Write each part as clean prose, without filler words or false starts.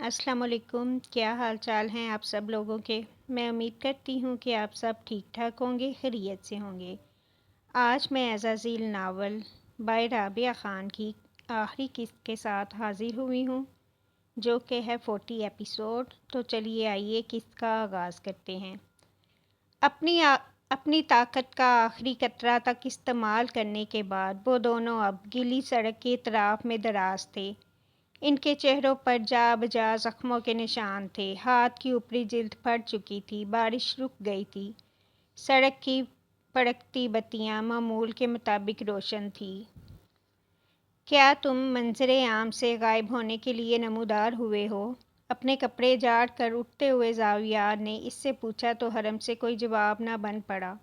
السلام علیکم، کیا حال چال ہیں آپ سب لوگوں کے؟ میں امید کرتی ہوں کہ آپ سب ٹھیک ٹھاک ہوں گے، خیریت سے ہوں گے۔ آج میں عزازیل ناول بائی رابعہ خان کی آخری قسط کے ساتھ حاضر ہوئی ہوں، جو کہ ہے 40 ایپیسوڈ۔ تو چلیے آئیے قسط کا آغاز کرتے ہیں۔ اپنی طاقت کا آخری قطرہ تک استعمال کرنے کے بعد وہ دونوں اب گیلی سڑک کے اطراف میں دراز تھے۔ ان کے چہروں پر جا بجا زخموں کے نشان تھے، ہاتھ کی اوپری جلد پھٹ چکی تھی، بارش رک گئی تھی، سڑک کی پڑکتی بتیاں معمول کے مطابق روشن تھیں۔ کیا تم منظر عام سے غائب ہونے کے لیے نمودار ہوئے ہو؟ اپنے کپڑے جھاڑ کر اٹھتے ہوئے زاویار نے اس سے پوچھا تو حرم سے کوئی جواب نہ بن پڑا۔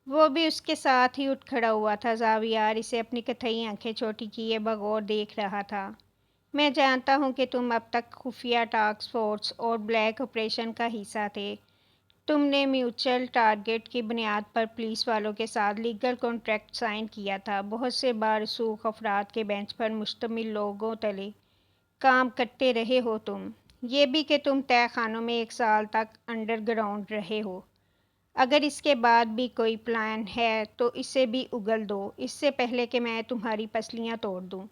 وہ بھی اس کے ساتھ ہی اٹھ کھڑا ہوا تھا۔ زاویار اسے اپنی کتھئی آنکھیں چھوٹی کیے بغور دیکھ رہا تھا۔ میں جانتا ہوں کہ تم اب تک خفیہ ٹاسک فورس اور بلیک آپریشن کا حصہ تھے۔ تم نے میوچل ٹارگٹ کی بنیاد پر پولیس والوں کے ساتھ لیگل کانٹریکٹ سائن کیا تھا۔ بہت سے بارسوخ افراد کے بینچ پر مشتمل لوگوں تلے کام کرتے رہے ہو تم۔ یہ بھی کہ تم تہہ خانوں میں 1 سال تک انڈر گراؤنڈ رہے ہو۔ اگر اس کے بعد بھی کوئی پلان ہے تو اسے بھی اگل دو، اس سے پہلے کہ میں تمہاری پسلیاں توڑ دوں۔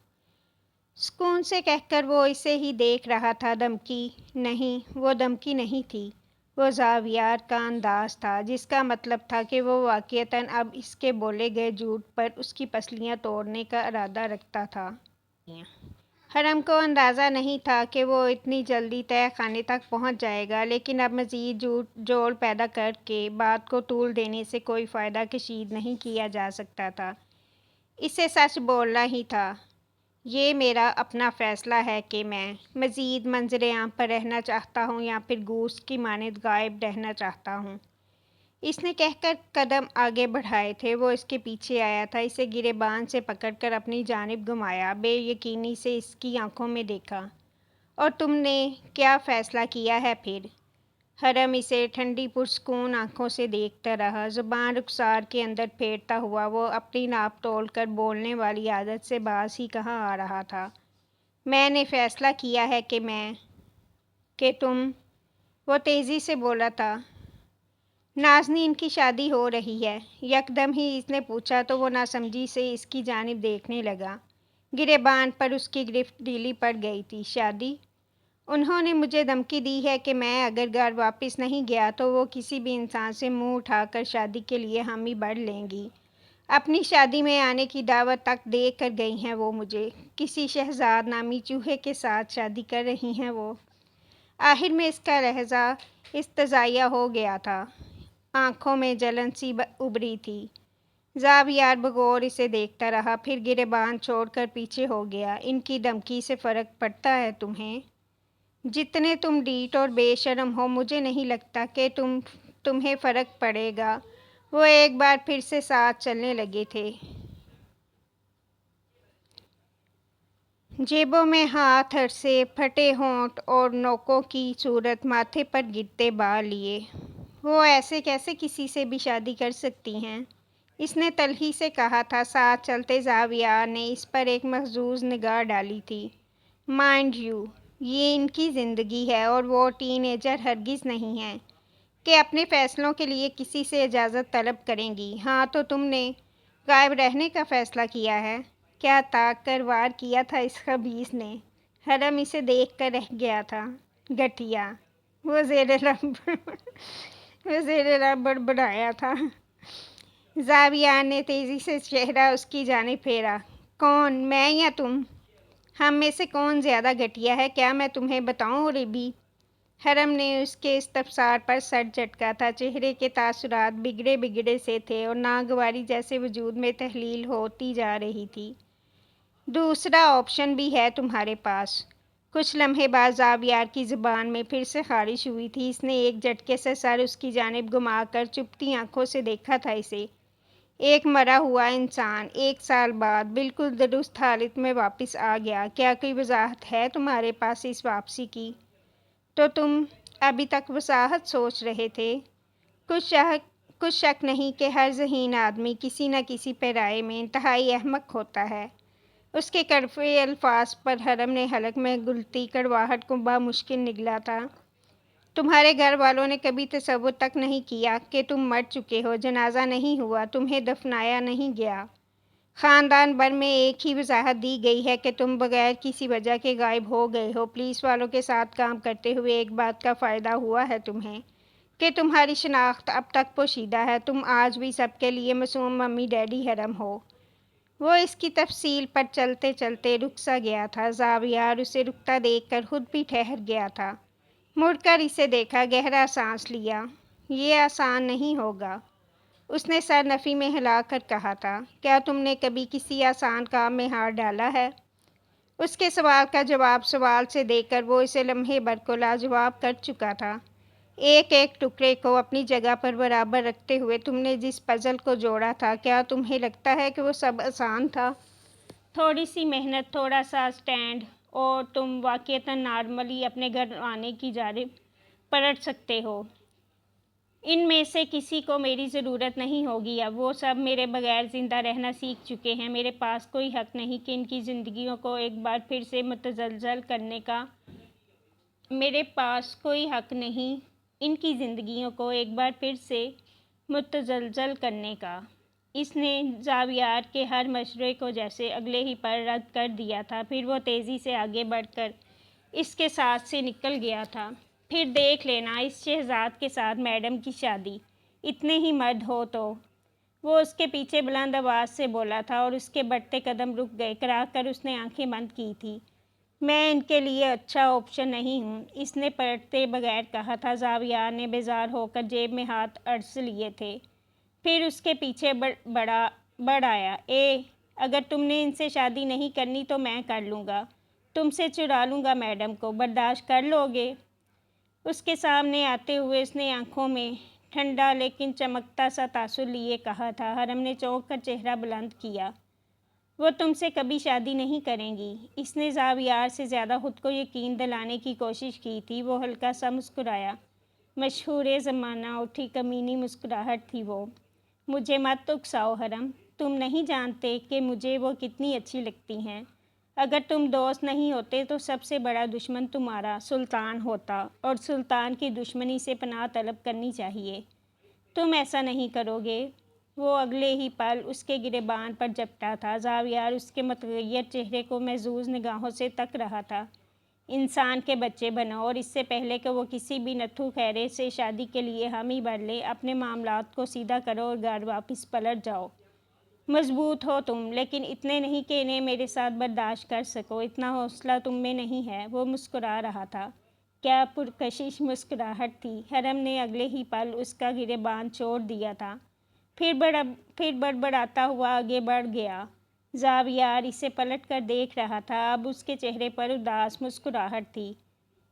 سکون سے کہہ کر وہ اسے ہی دیکھ رہا تھا۔ دھمکی نہیں، وہ دھمکی نہیں تھی، وہ زاویار کا انداز تھا، جس کا مطلب تھا کہ وہ واقعتاً اب اس کے بولے گئے جھوٹ پر اس کی پسلیاں توڑنے کا ارادہ رکھتا تھا۔ حرم کو اندازہ نہیں تھا کہ وہ اتنی جلدی تہہ خانے تک پہنچ جائے گا، لیکن اب مزید جوڑ پیدا کر کے بات کو طول دینے سے کوئی فائدہ کشید نہیں کیا جا سکتا تھا۔ اسے سچ بولنا ہی تھا۔ یہ میرا اپنا فیصلہ ہے کہ میں مزید منظر عام پر رہنا چاہتا ہوں یا پھر گوشت کی مانند غائب رہنا چاہتا ہوں۔ اس نے کہہ کر قدم آگے بڑھائے تھے۔ وہ اس کے پیچھے آیا تھا، اسے گریبان سے پکڑ کر اپنی جانب گھمایا، بے یقینی سے اس کی آنکھوں میں دیکھا۔ اور تم نے کیا فیصلہ کیا ہے پھر؟ حرم اسے ٹھنڈی پرسکون آنکھوں سے دیکھتا رہا، زبان رخسار کے اندر پھیرتا ہوا۔ وہ اپنی ناپ تول کر بولنے والی عادت سے باز ہی کہاں آ رہا تھا۔ میں نے فیصلہ کیا ہے کہ تم… وہ تیزی سے بولا تھا۔ نازنین کی شادی ہو رہی ہے؟ یکدم ہی اس نے پوچھا تو وہ ناسمجھی سے اس کی جانب دیکھنے لگا۔ گریبان پر اس کی گرفت ڈھیلی پڑ گئی تھی۔ شادی؟ انہوں نے مجھے دھمکی دی ہے کہ میں اگر گھر واپس نہیں گیا تو وہ کسی بھی انسان سے منہ اٹھا کر شادی کے لیے حامی بھر لیں گی۔ اپنی شادی میں آنے کی دعوت تک دے کر گئی ہیں وہ مجھے۔ کسی شہزاد نامی چوہے کے ساتھ شادی کر رہی ہیں وہ۔ آخر میں اس کا لہجہ استزائیہ ہو گیا تھا، آنکھوں میں جلن سی ابھری تھی۔ زاویار بغور اسے دیکھتا رہا، پھر گریبان چھوڑ کر پیچھے ہو گیا۔ ان کی دھمکی سے فرق پڑتا ہے تمہیں؟ جتنے تم ڈھیٹ اور بے شرم ہو، مجھے نہیں لگتا کہ تمہیں فرق پڑے گا۔ وہ ایک بار پھر سے ساتھ چلنے لگے تھے۔ جیبوں میں ہاتھ ہرسے، پھٹے ہونٹ اور نوکوں کی صورت، ماتھے پر گرتے بال لیے۔ وہ ایسے کیسے کسی سے بھی شادی کر سکتی ہیں؟ اس نے تلخی سے کہا تھا۔ ساتھ چلتے زاویار نے اس پر ایک محظوظ نگاہ ڈالی تھی۔ مائنڈ یو، یہ ان کی زندگی ہے اور وہ ٹین ایجر ہرگز نہیں ہیں کہ اپنے فیصلوں کے لیے کسی سے اجازت طلب کریں گی۔ ہاں تو تم نے غائب رہنے کا فیصلہ کیا ہے؟ کیا طاق کر وار کیا تھا اس خبیث نے؟ حرم اسے دیکھ کر رہ گیا تھا۔ گھٹیا، وہ زیر لب بڑبڑایا تھا۔ زاویار نے تیزی سے چہرہ اس کی جانب پھیرا۔ کون، میں یا تم؟ ہم میں سے کون زیادہ گھٹیا ہے، کیا میں تمہیں بتاؤں ربی؟ حرم نے اس کے استفسار پر سر جھٹکا تھا۔ چہرے کے تاثرات بگڑے سے تھے اور ناگواری جیسے وجود میں تحلیل ہوتی جا رہی تھی۔ دوسرا آپشن بھی ہے تمہارے پاس۔ کچھ لمحے بعد زاویار کی زبان میں پھر سے خارش ہوئی تھی۔ اس نے ایک جھٹکے سے سر اس کی جانب گھما کر چپتی آنکھوں سے دیکھا تھا اسے۔ ایک مرا ہوا انسان 1 سال بعد بالکل درست حالت میں واپس آ گیا۔ کیا کوئی وضاحت ہے تمہارے پاس اس واپسی کی؟ تو تم ابھی تک وضاحت سوچ رہے تھے؟ کچھ شک نہیں کہ ہر ذہین آدمی کسی نہ کسی پیرائے میں انتہائی احمق ہوتا ہے۔ اس کے کڑوے الفاظ پر حرم نے حلق میں گلتی کڑواہٹ کو بامشکل نگلا تھا۔ تمہارے گھر والوں نے کبھی تصور تک نہیں کیا کہ تم مر چکے ہو، جنازہ نہیں ہوا، تمہیں دفنایا نہیں گیا۔ خاندان بھر میں ایک ہی وضاحت دی گئی ہے کہ تم بغیر کسی وجہ کے غائب ہو گئے ہو۔ پولیس والوں کے ساتھ کام کرتے ہوئے ایک بات کا فائدہ ہوا ہے تمہیں کہ تمہاری شناخت اب تک پوشیدہ ہے۔ تم آج بھی سب کے لیے معصوم ممی ڈیڈی حرم ہو۔ وہ اس کی تفصیل پر چلتے چلتے رک سا گیا تھا۔ زاویار اسے رکتا دیکھ کر خود بھی ٹھہر گیا تھا۔ مڑ کر اسے دیکھا، گہرا سانس لیا۔ یہ آسان نہیں ہوگا، اس نے سر نفی میں ہلا کر کہا تھا۔ کیا تم نے کبھی کسی آسان کام میں ہاتھ ڈالا ہے؟ اس کے سوال کا جواب سوال سے دے کر وہ اسے لمحے بھر کو لاجواب کر چکا تھا۔ ایک ایک ٹکڑے کو اپنی جگہ پر برابر رکھتے ہوئے تم نے جس پزل کو جوڑا تھا، کیا تمہیں لگتا ہے کہ وہ سب آسان تھا؟ تھوڑی سی محنت، تھوڑا سا اسٹینڈ اور تم واقعتاً نارملی اپنے گھر آنے کی جانب پلٹ سکتے ہو۔ ان میں سے کسی کو میری ضرورت نہیں ہوگی اب۔ وہ سب میرے بغیر زندہ رہنا سیکھ چکے ہیں۔ میرے پاس کوئی حق نہیں کہ ان کی زندگیوں کو ایک بار پھر سے متزلزل کرنے کا۔ میرے پاس کوئی حق نہیں ان کی زندگیوں کو ایک بار پھر سے متزلزل کرنے کا۔ اس نے زاویار کے ہر مشورے کو جیسے اگلے ہی پل رد کر دیا تھا۔ پھر وہ تیزی سے آگے بڑھ کر اس کے ساتھ سے نکل گیا تھا۔ پھر دیکھ لینا اس شہزاد کے ساتھ میڈم کی شادی، اتنے ہی مرد ہو تو۔ وہ اس کے پیچھے بلند آواز سے بولا تھا اور اس کے بڑھتے قدم رک گئے۔ کراہ کر اس نے آنکھیں بند کی تھی۔ میں ان کے لیے اچھا آپشن نہیں ہوں، اس نے پلٹتے بغیر کہا تھا۔ زاویار نے بیزار ہو کر جیب میں ہاتھ اڑس لیے تھے۔ پھر اس کے پیچھے بڑھ آیا۔ اگر تم نے ان سے شادی نہیں کرنی تو میں کر لوں گا، تم سے چرا لوں گا میڈم کو، برداشت کر لو گے؟ اس کے سامنے آتے ہوئے اس نے آنکھوں میں ٹھنڈا لیکن چمکتا سا تاثر لیے کہا تھا۔ حرم نے چونک کر چہرہ بلند کیا۔ وہ تم سے کبھی شادی نہیں کریں گی۔ اس نے زاویار سے زیادہ خود کو یقین دلانے کی کوشش کی تھی۔ وہ ہلکا سا مسکرایا۔ مشہور زمانہ اٹھی کمینی مسکراہٹ تھی وہ۔ مجھے مت اکساؤ حرم، تم نہیں جانتے کہ مجھے وہ کتنی اچھی لگتی ہیں۔ اگر تم دوست نہیں ہوتے تو سب سے بڑا دشمن تمہارا سلطان ہوتا، اور سلطان کی دشمنی سے پناہ طلب کرنی چاہیے۔ تم ایسا نہیں کرو گے؟ وہ اگلے ہی پل اس کے گریبان پر جھپٹا تھا۔ زاویار اس کے متغیر چہرے کو محظوظ نگاہوں سے تک رہا تھا۔ انسان کے بچے بنو، اور اس سے پہلے کہ وہ کسی بھی نتھو خیرے سے شادی کے لیے حامی بھر لے، اپنے معاملات کو سیدھا کرو اور گھر واپس پلٹ جاؤ۔ مضبوط ہو تم، لیکن اتنے نہیں کہ انہیں میرے ساتھ برداشت کر سکو۔ اتنا حوصلہ تم میں نہیں ہے۔ وہ مسکرا رہا تھا۔ کیا پرکشش مسکراہٹ تھی! حرم نے اگلے ہی پل اس کا گریبان چھوڑ دیا تھا۔ پھر بڑبڑاتا ہوا آگے بڑھ گیا۔ زاویار اسے پلٹ کر دیکھ رہا تھا۔ اب اس کے چہرے پر اداس مسکراہٹ تھی۔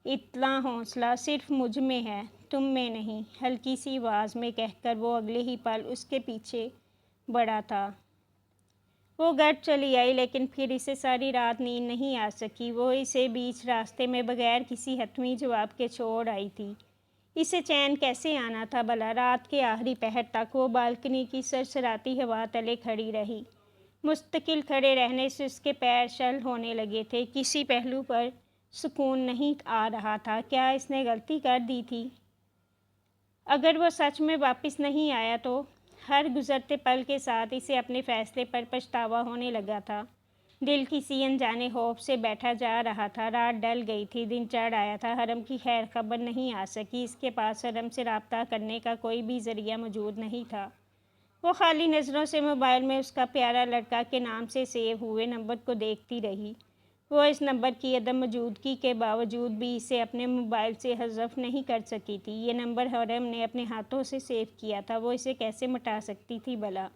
اتنا حوصلہ صرف مجھ میں ہے، تم میں نہیں، ہلکی سی آواز میں کہہ کر وہ اگلے ہی پل اس کے پیچھے بڑھا تھا۔ وہ گھر چلی آئی، لیکن پھر اسے ساری رات نیند نہیں آ سکی۔ وہ اسے بیچ راستے میں بغیر کسی حتمی جواب کے چھوڑ آئی تھی۔ اسے چین کیسے آنا تھا بھلا؟ رات کے آخری پہر تک وہ بالکنی کی سرسراتی ہوا تلے کھڑی رہی۔ مستقل کھڑے رہنے سے اس کے پیر شل ہونے لگے تھے۔ کسی پہلو پر سکون نہیں آ رہا تھا۔ کیا اس نے غلطی کر دی تھی؟ اگر وہ سچ میں واپس نہیں آیا تو؟ ہر گزرتے پل کے ساتھ اسے اپنے فیصلے پر پچھتاوا ہونے لگا تھا۔ دل کسی انجانے خوف سے بیٹھا جا رہا تھا۔ رات ڈھل گئی تھی، دن چڑھ آیا تھا۔ حرم کی خیر خبر نہیں آ سکی۔ اس کے پاس حرم سے رابطہ کرنے کا کوئی بھی ذریعہ موجود نہیں تھا۔ وہ خالی نظروں سے موبائل میں اس کا پیارا لڑکا کے نام سے سیو ہوئے نمبر کو دیکھتی رہی۔ وہ اس نمبر کی عدم موجودگی کے باوجود بھی اسے اپنے موبائل سے حذف نہیں کر سکی تھی۔ یہ نمبر حرم نے اپنے ہاتھوں سے سیو کیا تھا، وہ اسے کیسے مٹا سکتی تھی بھلا؟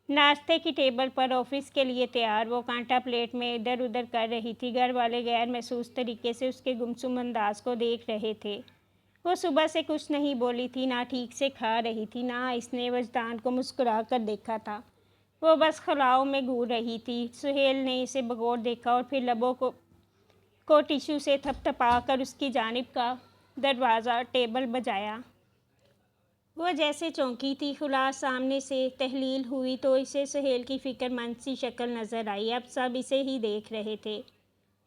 ناشتے کی ٹیبل پر آفس کے لیے تیار، وہ کانٹا پلیٹ میں ادھر ادھر کر رہی تھی۔ گھر والے غیر محسوس طریقے سے اس کے گمسم انداز کو دیکھ رہے تھے۔ وہ صبح سے کچھ نہیں بولی تھی، نہ ٹھیک سے کھا رہی تھی، نہ اس نے وجدان کو مسکرا کر دیکھا تھا۔ وہ بس خلاؤں میں گھور رہی تھی۔ سہیل نے اسے بغور دیکھا اور پھر لبوں کو ٹشو سے تھپ تھپا کر اس کی جانب کا دروازہ ٹیبل بجایا۔ وہ جیسے چونکی تھی، خلاص سامنے سے تحلیل ہوئی تو اسے سہیل کی فکر مند سی شکل نظر آئی۔ اب سب اسے ہی دیکھ رہے تھے۔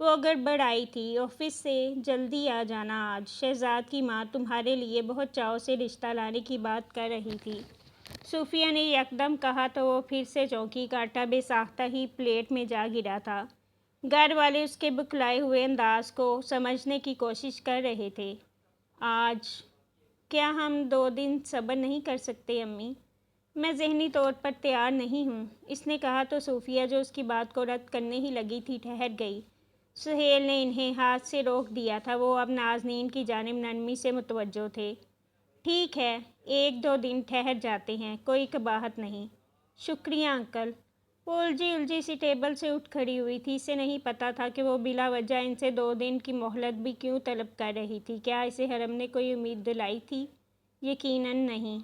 وہ گڑبڑ آئی تھی۔ آفس سے جلدی آ جانا آج، شہزاد کی ماں تمہارے لیے بہت چاؤ سے رشتہ لانے کی بات کر رہی تھی۔ صوفیہ نے یکدم کہا تو وہ پھر سے چونکی، کانٹا بے ساختہ ہی پلیٹ میں جا گرا تھا۔ گھر والے اس کے بکھلائے ہوئے انداز کو سمجھنے کی کوشش کر رہے تھے۔ آج کیا ہم 2 دن صبر نہیں کر سکتے امی؟ میں ذہنی طور پر تیار نہیں ہوں، اس نے کہا تو صوفیہ جو اس کی بات کو رد کرنے ہی لگی تھی ٹھہر گئی۔ سہیل نے انہیں ہاتھ سے روک دیا تھا۔ وہ اب نازنین کی جانب نرمی سے متوجہ تھے۔ ٹھیک ہے، 1-2 دن ٹھہر جاتے ہیں، کوئی قباحت نہیں۔ شکریہ انکل۔ وہ الجھی سی ٹیبل سے اٹھ کھڑی ہوئی تھی۔ اسے نہیں پتا تھا کہ وہ بلا وجہ ان سے 2 دن کی مہلت بھی کیوں طلب کر رہی تھی۔ کیا اسے حرم نے کوئی امید دلائی تھی؟ یقیناً نہیں۔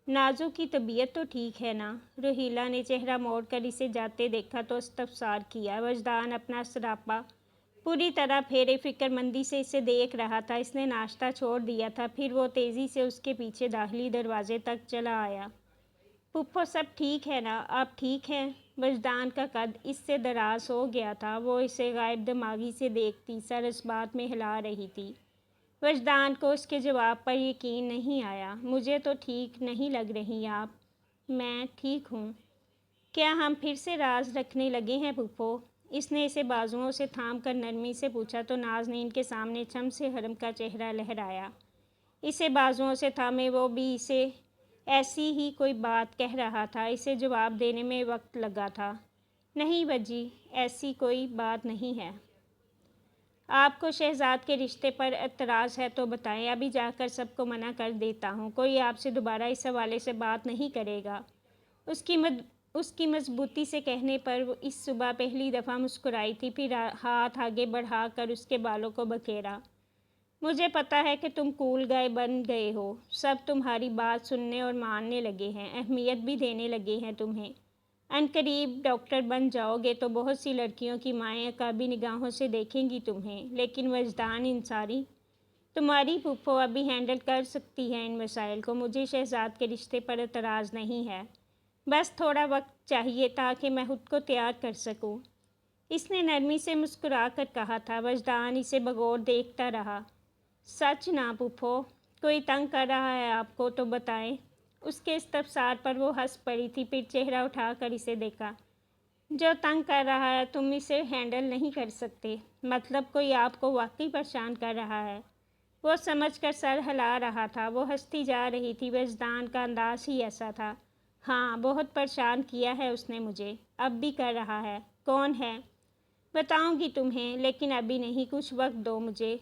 نازو کی طبیعت تو ٹھیک ہے نا؟ روہیلہ نے چہرہ موڑ کر اسے جاتے دیکھا تو استفسار کیا۔ وجدان اپنا سراپا پوری طرح پھیرے فکر مندی سے اسے دیکھ رہا تھا۔ اس نے ناشتہ چھوڑ دیا تھا، پھر وہ تیزی سے اس کے پیچھے داخلی دروازے تک چلا آیا۔ پھپھو سب ٹھیک ہے نا؟ آپ ٹھیک ہیں؟ وجدان کا قد اس سے دراز ہو گیا تھا۔ وہ اسے غائب دماغی سے دیکھتی سر اس بات میں ہلا رہی تھی۔ وجدان کو اس کے جواب پر یقین نہیں آیا۔ مجھے تو ٹھیک نہیں لگ رہی آپ۔ میں ٹھیک ہوں۔ کیا ہم پھر سے راز رکھنے لگے ہیں پھپھو؟ اس نے اسے بازوؤں سے تھام کر نرمی سے پوچھا تو نازنین کے سامنے چھم سے حرم کا چہرہ لہرایا۔ اسے بازوؤں سے تھامے وہ بھی اسے ایسی ہی کوئی بات کہہ رہا تھا۔ اسے جواب دینے میں وقت لگا تھا۔ نہیں بجی، ایسی کوئی بات نہیں ہے۔ آپ کو شہزاد کے رشتے پر اعتراض ہے تو بتائیں، ابھی جا کر سب کو منع کر دیتا ہوں۔ کوئی آپ سے دوبارہ اس حوالے سے بات نہیں کرے گا۔ اس کی مضبوطی سے کہنے پر وہ اس صبح پہلی دفعہ مسکرائی تھی، پھر ہاتھ آگے بڑھا کر اس کے بالوں کو بکھیرا۔ مجھے پتا ہے کہ تم کول گائے بن گئے ہو، سب تمہاری بات سننے اور ماننے لگے ہیں، اہمیت بھی دینے لگے ہیں تمہیں۔ عنقریب ڈاکٹر بن جاؤ گے تو بہت سی لڑکیوں کی مائیں عقابی نگاہوں سے دیکھیں گی تمہیں، لیکن وجدان انصاری، تمہاری پھپھو ابھی ہینڈل کر سکتی ہے ان مسائل کو۔ مجھے شہزاد کے رشتے پر اعتراض نہیں ہے، بس تھوڑا وقت چاہیے تاکہ میں خود کو تیار کر سکوں۔ اس نے نرمی سے مسکرا کر کہا تھا۔ وجدان اسے بغور دیکھتا رہا۔ سچ نا پھپھو؟ کوئی تنگ کر رہا ہے آپ کو تو بتائیں۔ اس کے استفسار پر وہ ہنس پڑی تھی، پھر چہرہ اٹھا کر اسے دیکھا۔ جو تنگ کر رہا ہے تم اسے ہینڈل نہیں کر سکتے؟ مطلب کوئی آپ کو واقعی پریشان کر رہا ہے؟ وہ سمجھ کر سر ہلا رہا تھا۔ وہ ہنستی جا رہی تھی۔ وجدان کا انداز ہی ایسا تھا۔ ہاں، بہت پریشان کیا ہے اس نے مجھے، اب بھی کر رہا ہے۔ کون ہے؟ بتاؤں گی تمہیں، لیکن ابھی نہیں، کچھ وقت دو مجھے۔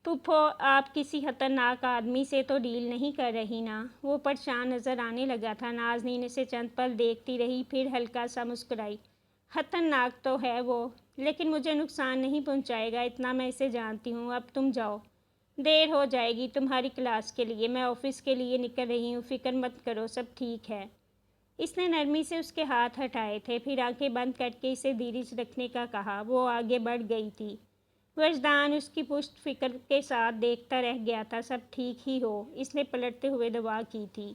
پھپھو، آپ کسی خطرناک آدمی سے تو ڈیل نہیں کر رہی نا؟ وہ پریشان نظر آنے لگا تھا۔ نازنین اسے چند پل دیکھتی رہی، پھر ہلکا سا مسکرائی۔ خطرناک تو ہے وہ، لیکن مجھے نقصان نہیں پہنچائے گا، اتنا میں اسے جانتی ہوں۔ اب تم جاؤ، دیر ہو جائے گی تمہاری کلاس کے لیے۔ میں آفس کے لیے نکل رہی ہوں، فکر مت کرو، سب ٹھیک ہے۔ اس نے نرمی سے اس کے ہاتھ ہٹائے تھے، پھر آنکھیں بند کر کے اسے دھیرج رکھنے کا کہا۔ وہ آگے بڑھ گئی تھی۔ وجدان اس کی پشت فکر کے ساتھ دیکھتا رہ گیا تھا۔ سب ٹھیک ہی ہو، اس نے پلٹتے ہوئے دعا کی تھی۔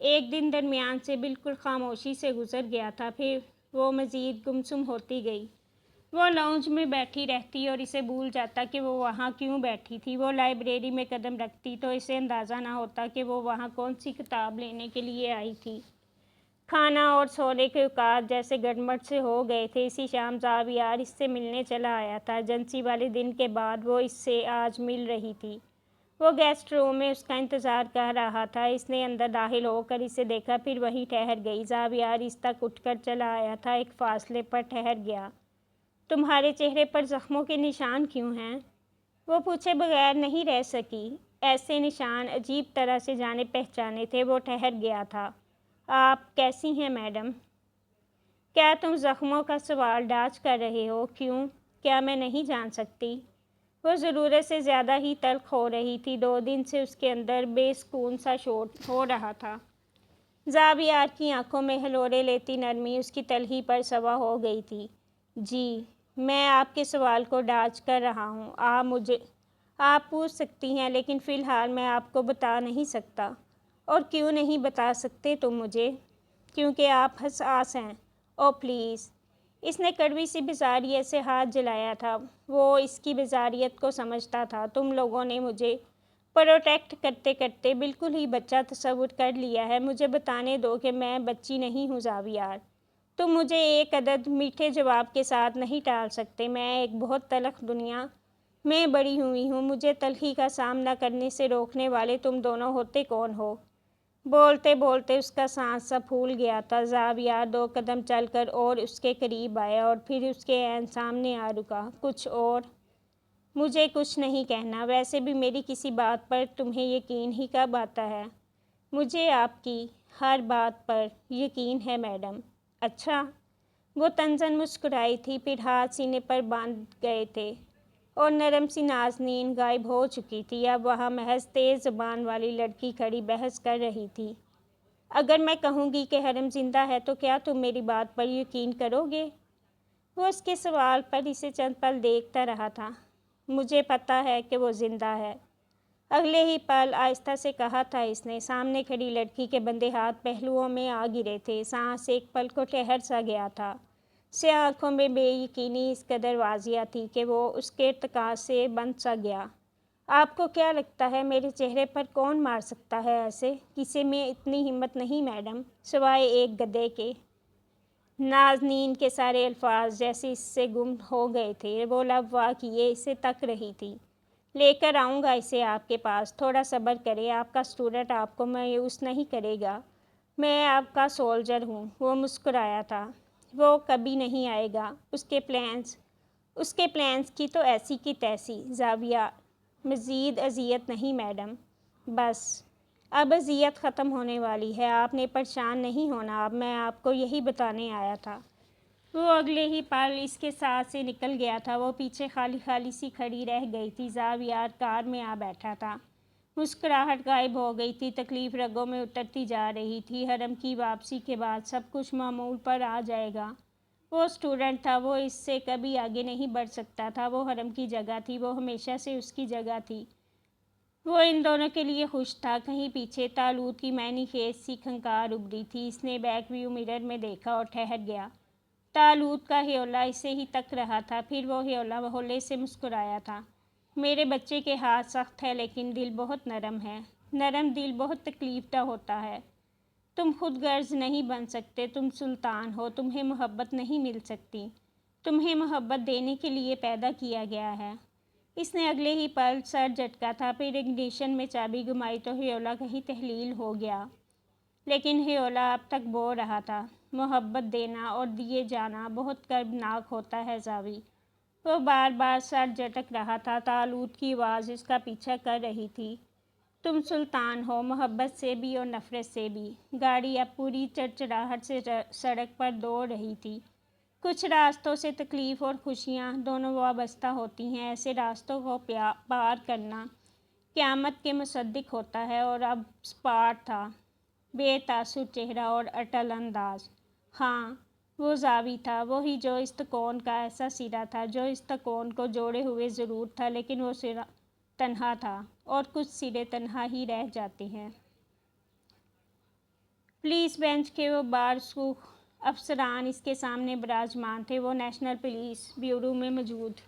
ایک دن درمیان سے بالکل خاموشی سے گزر گیا تھا، پھر وہ مزید گمسم ہوتی گئی۔ وہ لاؤنج میں بیٹھی رہتی اور اسے بھول جاتا کہ وہ وہاں کیوں بیٹھی تھی۔ وہ لائبریری میں قدم رکھتی تو اسے اندازہ نہ ہوتا کہ وہ وہاں کون سی کتاب لینے کے لیے آئی تھی۔ کھانا اور سونے کے اوقات جیسے گڑبڑ سے ہو گئے تھے۔ اسی شام زاویار اس سے ملنے چلا آیا تھا۔ ایجنسی والے دن کے بعد وہ اس سے آج مل رہی تھی۔ وہ گیسٹ روم میں اس کا انتظار کر رہا تھا۔ اس نے اندر داخل ہو کر اسے دیکھا، پھر وہیں ٹھہر گئی۔ زاویار اس تک اٹھ کر چلا آیا تھا، ایک فاصلے پر ٹھہر گیا۔ تمہارے چہرے پر زخموں کے نشان کیوں ہیں؟ وہ پوچھے بغیر نہیں رہ سکی۔ ایسے نشان عجیب طرح سے جانے پہچانے تھے۔ وہ ٹھہر گیا تھا۔ آپ کیسی ہیں میڈم؟ کیا تم زخموں کا سوال ڈاچ کر رہے ہو؟ کیوں؟ کیا میں نہیں جان سکتی؟ وہ ضرورت سے زیادہ ہی تلخ ہو رہی تھی۔ 2 دن سے اس کے اندر بے سکون سا شور ہو رہا تھا۔ زاویار کی آنکھوں میں ہلوڑے لیتی نرمی اس کی تلخی پر سوا ہو گئی تھی۔ جی، میں آپ کے سوال کو ڈاچ کر رہا ہوں۔ آپ پوچھ سکتی ہیں لیکن فی الحال میں آپ کو بتا نہیں سکتا۔ اور کیوں نہیں بتا سکتے تم مجھے؟ کیونکہ آپ حساس ہیں۔ او پلیز۔ اس نے کڑوی سی بیزاریت سے ہاتھ جلایا تھا۔ وہ اس کی بیزاریت کو سمجھتا تھا۔ تم لوگوں نے مجھے پروٹیکٹ کرتے کرتے بالکل ہی بچہ تصور کر لیا ہے۔ مجھے بتانے دو کہ میں بچی نہیں ہوں زاویار۔ تم مجھے ایک عدد میٹھے جواب کے ساتھ نہیں ٹال سکتے۔ میں ایک بہت تلخ دنیا میں بڑی ہوئی ہوں۔ مجھے تلخی کا سامنا کرنے سے روکنے والے تم دونوں ہوتے کون ہو؟ بولتے بولتے اس کا سانس سا پھول گیا تھا۔ زاویار 2 قدم چل کر اور اس کے قریب آیا اور پھر اس کے عین سامنے آ رکا۔ کچھ اور؟ مجھے کچھ نہیں کہنا۔ ویسے بھی میری کسی بات پر تمہیں یقین ہی کب آتا ہے؟ مجھے آپ کی ہر بات پر یقین ہے میڈم۔ اچھا۔ وہ طنزاً مسکرائی تھی، پھر ہاتھ سینے پر باندھ گئے تھے اور نرم سی نازنین غائب ہو چکی تھی۔ اب وہاں محض تیز زبان والی لڑکی کھڑی بحث کر رہی تھی۔ اگر میں کہوں گی کہ حرم زندہ ہے تو کیا تم میری بات پر یقین کرو گے؟ وہ اس کے سوال پر اسے چند پل دیکھتا رہا تھا۔ مجھے پتہ ہے کہ وہ زندہ ہے، اگلے ہی پل آہستہ سے کہا تھا اس نے۔ سامنے کھڑی لڑکی کے بندے ہاتھ پہلوؤں میں آ گرے تھے۔ سانس ایک پل کو ٹھہر سا گیا تھا۔ سیاہ آنکھوں میں بے یقینی اس قدر واضح تھی کہ وہ اس کے ارتکاز سے بند سا گیا۔ آپ کو کیا لگتا ہے میرے چہرے پر کون مار سکتا ہے ایسے؟ کسی میں اتنی ہمت نہیں میڈم، سوائے ایک گدھے کے۔ نازنین کے سارے الفاظ جیسے اس سے گم ہو گئے تھے۔ وہ لب وا کیے اسے تک رہی تھی۔ لے کر آؤں گا اسے آپ کے پاس، تھوڑا صبر کریں۔ آپ کا اسٹوڈنٹ آپ کو مایوس نہیں کرے گا۔ میں آپ کا سولجر ہوں۔ وہ مسکرایا تھا۔ وہ کبھی نہیں آئے گا۔ اس کے پلانز کی تو ایسی کی تیسی۔ زاویہ، مزید اذیت نہیں میڈم، بس اب اذیت ختم ہونے والی ہے۔ آپ نے پریشان نہیں ہونا اب، میں آپ کو یہی بتانے آیا تھا۔ وہ اگلے ہی پل اس کے ساتھ سے نکل گیا تھا۔ وہ پیچھے خالی خالی سی کھڑی رہ گئی تھی۔ زاویار کار میں آ بیٹھا تھا۔ مسکراہٹ غائب ہو گئی تھی، تکلیف رگوں میں اترتی جا رہی تھی۔ حرم کی واپسی کے بعد سب کچھ معمول پر آ جائے گا۔ وہ اسٹوڈنٹ تھا، وہ اس سے کبھی آگے نہیں بڑھ سکتا تھا۔ وہ حرم کی جگہ تھی، وہ ہمیشہ سے اس کی جگہ تھی۔ وہ ان دونوں کے لیے خوش تھا۔ کہیں پیچھے تالوت کی معنی خیز سی کھنکار ابھری تھی۔ اس نے بیک ویو مرر میں دیکھا اور ٹھہر گیا۔ تالوت کا ہیولا اسے ہی تک رہا تھا، پھر وہ ہیولا ہولے سے مسکرایا تھا۔ میرے بچے کے ہاتھ سخت ہے لیکن دل بہت نرم ہے۔ نرم دل بہت تکلیف دہ ہوتا ہے۔ تم خود غرض نہیں بن سکتے، تم سلطان ہو، تمہیں محبت نہیں مل سکتی، تمہیں محبت دینے کے لیے پیدا کیا گیا ہے۔ اس نے اگلے ہی پل سر جھٹکا تھا، پھر اگنیشن میں چابی گھمائی تو ہیولا کہیں تحلیل ہو گیا، لیکن ہیولا اب تک بو رہا تھا۔ محبت دینا اور دیے جانا بہت کربناک ہوتا ہے زاوی۔ وہ بار بار سر جھٹک رہا تھا۔ تالوت کی آواز اس کا پیچھا کر رہی تھی۔ تم سلطان ہو، محبت سے بھی اور نفرت سے بھی۔ گاڑی اب پوری چڑچڑاہٹ سے سڑک پر دوڑ رہی تھی۔ کچھ راستوں سے تکلیف اور خوشیاں دونوں وابستہ ہوتی ہیں۔ ایسے راستوں کو پار کرنا قیامت کے مصدق ہوتا ہے۔ اور اب سپاٹ تھا، بے تاثر چہرہ اور اٹل انداز۔ ہاں، وہ زاوی تھا، وہی جو اس تکون کا ایسا سرا تھا جو اس تکون کو جوڑے ہوئے ضرور تھا، لیکن وہ سرا تنہا تھا، اور کچھ سرے تنہا ہی رہ جاتے ہیں۔ پولیس بینچ کے وہ بارسوخ افسران اس کے سامنے براجمان تھے۔ وہ نیشنل پولیس بیورو میں موجود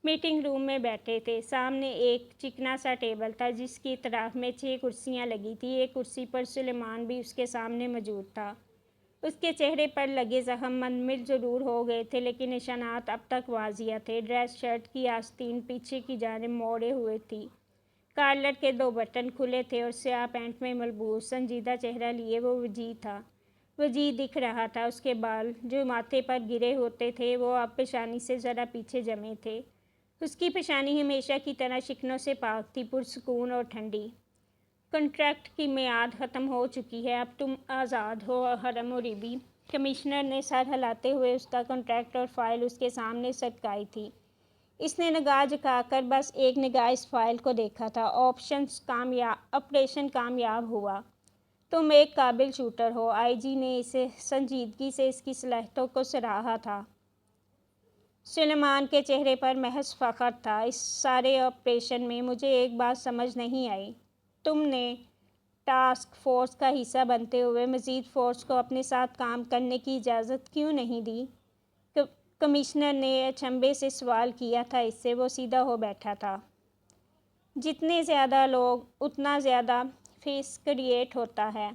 میٹنگ روم میں بیٹھے تھے۔ سامنے ایک چکنا سا ٹیبل تھا جس کی اطراف میں 6 کرسیاں لگی تھیں۔ ایک کرسی پر سلیمان بھی اس کے سامنے موجود تھا۔ اس کے چہرے پر لگے زخم منمل ضرور ہو گئے تھے لیکن نشانات اب تک واضح تھے۔ ڈریس شرٹ کی آستین پیچھے کی جانب موڑے ہوئے تھی، کالر کے 2 بٹن کھلے تھے اور سیاہ پینٹ میں ملبوس سنجیدہ چہرہ لیے وہ وجیح تھا، وجیح دکھ رہا تھا۔ اس کے بال جو ماتھے پر گرے ہوتے تھے وہ اب پیشانی سے ذرا پیچھے جمے تھے۔ اس کی پیشانی ہمیشہ کی طرح شکنوں سے پاک تھی، پرسکون اور ٹھنڈی۔ کنٹریکٹ کی میعاد ختم ہو چکی ہے، اب تم آزاد ہو حرم اوریبی۔ کمشنر نے سر ہلاتے ہوئے اس کا کنٹریکٹ اور فائل اس کے سامنے سٹکائی تھی۔ اس نے نگاہ جھکا کر بس ایک نگاہ اس فائل کو دیکھا تھا۔ آپریشن کامیاب ہوا۔ تم ایک قابل شوٹر ہو۔ آئی جی نے اسے سنجیدگی سے اس کی صلاحیتوں کو سراہا تھا۔ سلیمان کے چہرے پر محض فخر تھا۔ اس سارے آپریشن میں مجھے ایک بات سمجھ نہیں آئی، تم نے ٹاسک فورس کا حصہ بنتے ہوئے مزید فورس کو اپنے ساتھ کام کرنے کی اجازت کیوں نہیں دی؟ کمشنر نے اچنبھے سے سوال کیا تھا، اس سے وہ سیدھا ہو بیٹھا تھا۔ جتنے زیادہ لوگ اتنا زیادہ فیس کریٹ ہوتا ہے،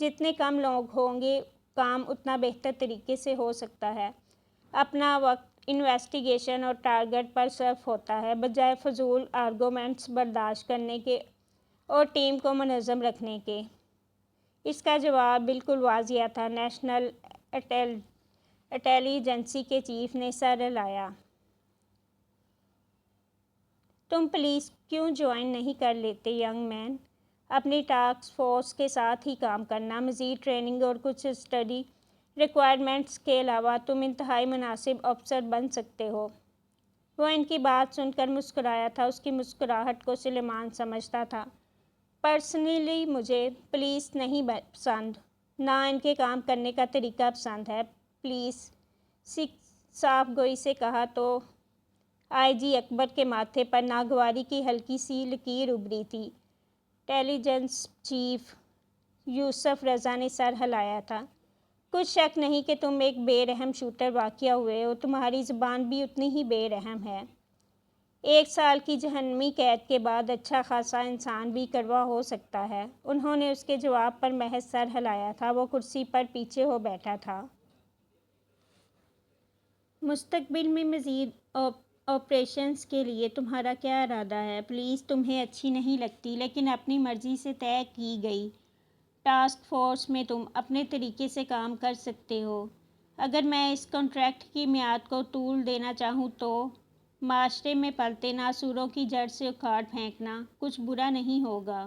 جتنے کم لوگ ہوں گے کام اتنا بہتر طریقے سے ہو سکتا ہے۔ اپنا وقت انویسٹیگیشن اور ٹارگٹ پر صرف ہوتا ہے، بجائے فضول آرگومنٹس برداشت کرنے کے اور ٹیم کو منظم رکھنے کے۔ اس کا جواب بالکل واضح تھا۔ نیشنل انٹیلی جنسی کے چیف نے سر ہلایا۔ تم پولیس کیوں جوائن نہیں کر لیتے ینگ مین؟ اپنی ٹاسک فورس کے ساتھ ہی کام کرنا، مزید ٹریننگ اور کچھ اسٹڈی ریکوائرمنٹس کے علاوہ تم انتہائی مناسب افسر بن سکتے ہو۔ وہ ان کی بات سن کر مسکرایا تھا۔ اس کی مسکراہٹ کو سلیمان سمجھتا تھا۔ پرسنلی مجھے پولیس نہیں پسند، نہ ان کے کام کرنے کا طریقہ پسند ہے۔ پولیس صاف گوئی سے کہا تو آئی جی اکبر کے ماتھے پر ناگواری کی ہلکی سی لکیر ابھری تھی۔ انٹیلی جنس چیف یوسف رضا نے سر ہلایا تھا۔ کچھ شک نہیں کہ تم ایک بے رحم شوٹر واقع ہوئے ہو، تمہاری زبان بھی اتنی ہی بے رحم ہے۔ 1 سال کی جہنمی قید کے بعد اچھا خاصا انسان بھی کڑوا ہو سکتا ہے۔ انہوں نے اس کے جواب پر محض سر ہلایا تھا۔ وہ کرسی پر پیچھے ہو بیٹھا تھا۔ مستقبل میں مزید آپریشنز کے لیے تمہارا کیا ارادہ ہے؟ پولیس تمہیں اچھی نہیں لگتی، لیکن اپنی مرضی سے طے کی گئی ٹاسک فورس میں تم اپنے طریقے سے کام کر سکتے ہو۔ اگر میں اس کنٹریکٹ کی میعاد کو طول دینا چاہوں تو معاشرے میں پلتے ناسوروں کی جڑ سے اکھاڑ پھینکنا کچھ برا نہیں ہوگا۔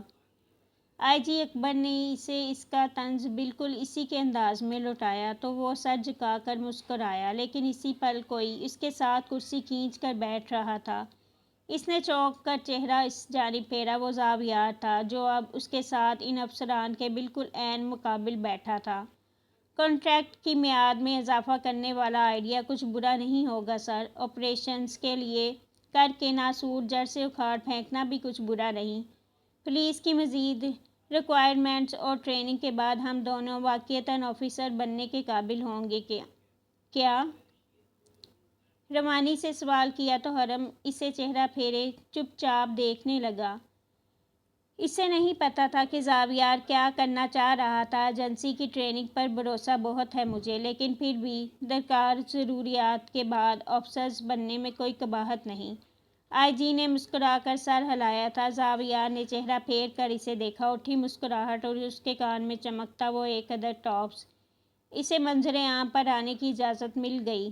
آئی جی اکبر نے اسے اس کا طنز بالکل اسی کے انداز میں لوٹایا تو وہ سر جھکا کر مسکرایا، لیکن اسی پل کوئی اس کے ساتھ کرسی کھینچ کر بیٹھ رہا تھا۔ اس نے چونک کر چہرہ اس جانب پھیرا۔ وہ زاویار تھا، جو اب اس کے ساتھ ان افسران کے بالکل عین مقابل بیٹھا تھا۔ کنٹریکٹ کی میعاد میں اضافہ کرنے والا آئیڈیا کچھ برا نہیں ہوگا سر۔ آپریشنز کے لیے کر کے ناسور جڑ سے اکھاڑ پھینکنا بھی کچھ برا نہیں۔ پولیس کی مزید ریکوائرمنٹس اور ٹریننگ کے بعد ہم دونوں واقعتاً آفیسر بننے کے قابل ہوں گے کیا؟ روانی سے سوال کیا تو حرم اسے چہرہ پھیرے چپ چاپ دیکھنے لگا۔ اسے نہیں پتا تھا کہ زاویار کیا کرنا چاہ رہا تھا۔ ایجنسی کی ٹریننگ پر بھروسہ بہت ہے مجھے، لیکن پھر بھی درکار ضروریات کے بعد آفیسر بننے میں کوئی قباحت نہیں۔ آئی جی نے مسکرا کر سر ہلایا تھا۔ زاویار نے چہرہ پھیر کر اسے دیکھا۔ اٹھی مسکراہٹ اور اس کے کان میں چمکتا وہ ایک قدر ٹاپس۔ اسے منظر عام پر آنے کی اجازت مل گئی۔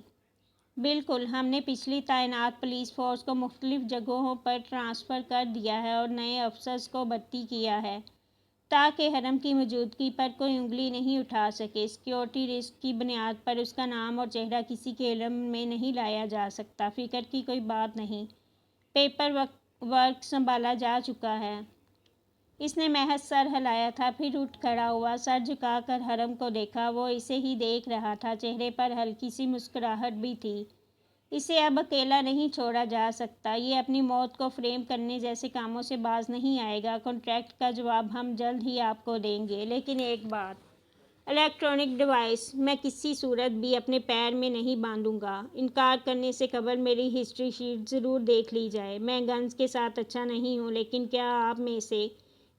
بالکل، ہم نے پچھلی تعینات پولیس فورس کو مختلف جگہوں پر ٹرانسفر کر دیا ہے اور نئے افسرز کو بھرتی کیا ہے تاکہ حرم کی موجودگی پر کوئی انگلی نہیں اٹھا سکے۔ سیکیورٹی رسک کی بنیاد پر اس کا نام اور چہرہ کسی کے علم میں نہیں لایا جا سکتا۔ فکر کی کوئی بات نہیں، پیپر ورک سنبھالا جا چکا ہے۔ اس نے محض سر ہلایا تھا، پھر اٹھ کھڑا ہوا۔ سر جھکا کر حرم کو دیکھا۔ وہ اسے ہی دیکھ رہا تھا۔ چہرے پر ہلکی سی مسکراہٹ بھی تھی۔ اسے اب اکیلا نہیں چھوڑا جا سکتا۔ یہ اپنی موت کو فریم کرنے جیسے کاموں سے باز نہیں آئے گا۔ کنٹریکٹ کا جواب ہم جلد ہی آپ کو دیں گے، لیکن ایک بات، الیکٹرانک ڈیوائس میں کسی صورت بھی اپنے پیر میں نہیں باندھوں گا۔ انکار کرنے سے قبل میری ہسٹری شیٹ ضرور دیکھ لی جائے۔ میں گنز کے ساتھ اچھا نہیں ہوں، لیکن کیا آپ میں سے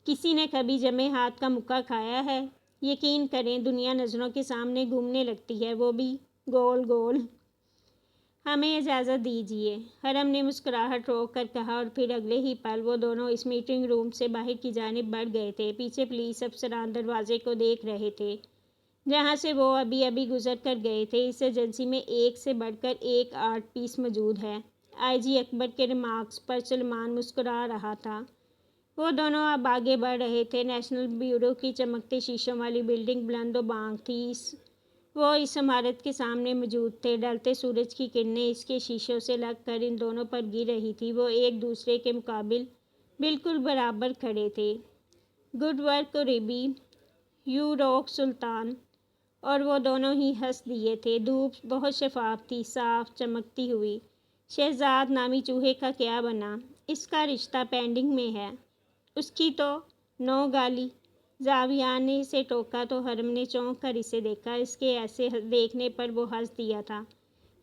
کسی نے کبھی جمے ہاتھ کا مکہ کھایا ہے؟ یقین کریں، دنیا نظروں کے سامنے گھومنے لگتی ہے، وہ بھی گول گول۔ ہمیں اجازت دیجیے، حرم نے مسکراہٹ روک کر کہا، اور پھر اگلے ہی پل وہ دونوں اس میٹنگ روم سے باہر کی جانب بڑھ گئے تھے۔ پیچھے پولیس افسران دروازے کو دیکھ رہے تھے، جہاں سے وہ ابھی ابھی گزر کر گئے تھے۔ اس ایجنسی میں ایک سے بڑھ کر ایک آرٹ پیس موجود ہے۔ آئی جی اکبر کے ریمارکس پر سلیمان مسکرا رہا تھا۔ وہ دونوں اب آگے بڑھ رہے تھے۔ نیشنل بیورو کی چمکتے شیشوں والی بلڈنگ بلند و بانگ تھی۔ وہ اس عمارت کے سامنے موجود تھے۔ ڈھلتے سورج کی کرنیں اس کے شیشوں سے لگ کر ان دونوں پر گر رہی تھیں۔ وہ ایک دوسرے کے مقابل بالکل برابر کھڑے تھے۔ گڈ ورک قریبی، یو روک سلطان۔ اور وہ دونوں ہی ہنس دیے تھے۔ دھوپ بہت شفاف تھی، صاف چمکتی ہوئی۔ شہزاد نامی چوہے کا کیا بنا؟ اس کا رشتہ پینڈنگ میں ہے۔ اس کی تو نو گالی۔ زاویار نے اسے ٹوکا تو حرم نے چونک کر اسے دیکھا۔ اس کے ایسے دیکھنے پر وہ ہنس دیا تھا۔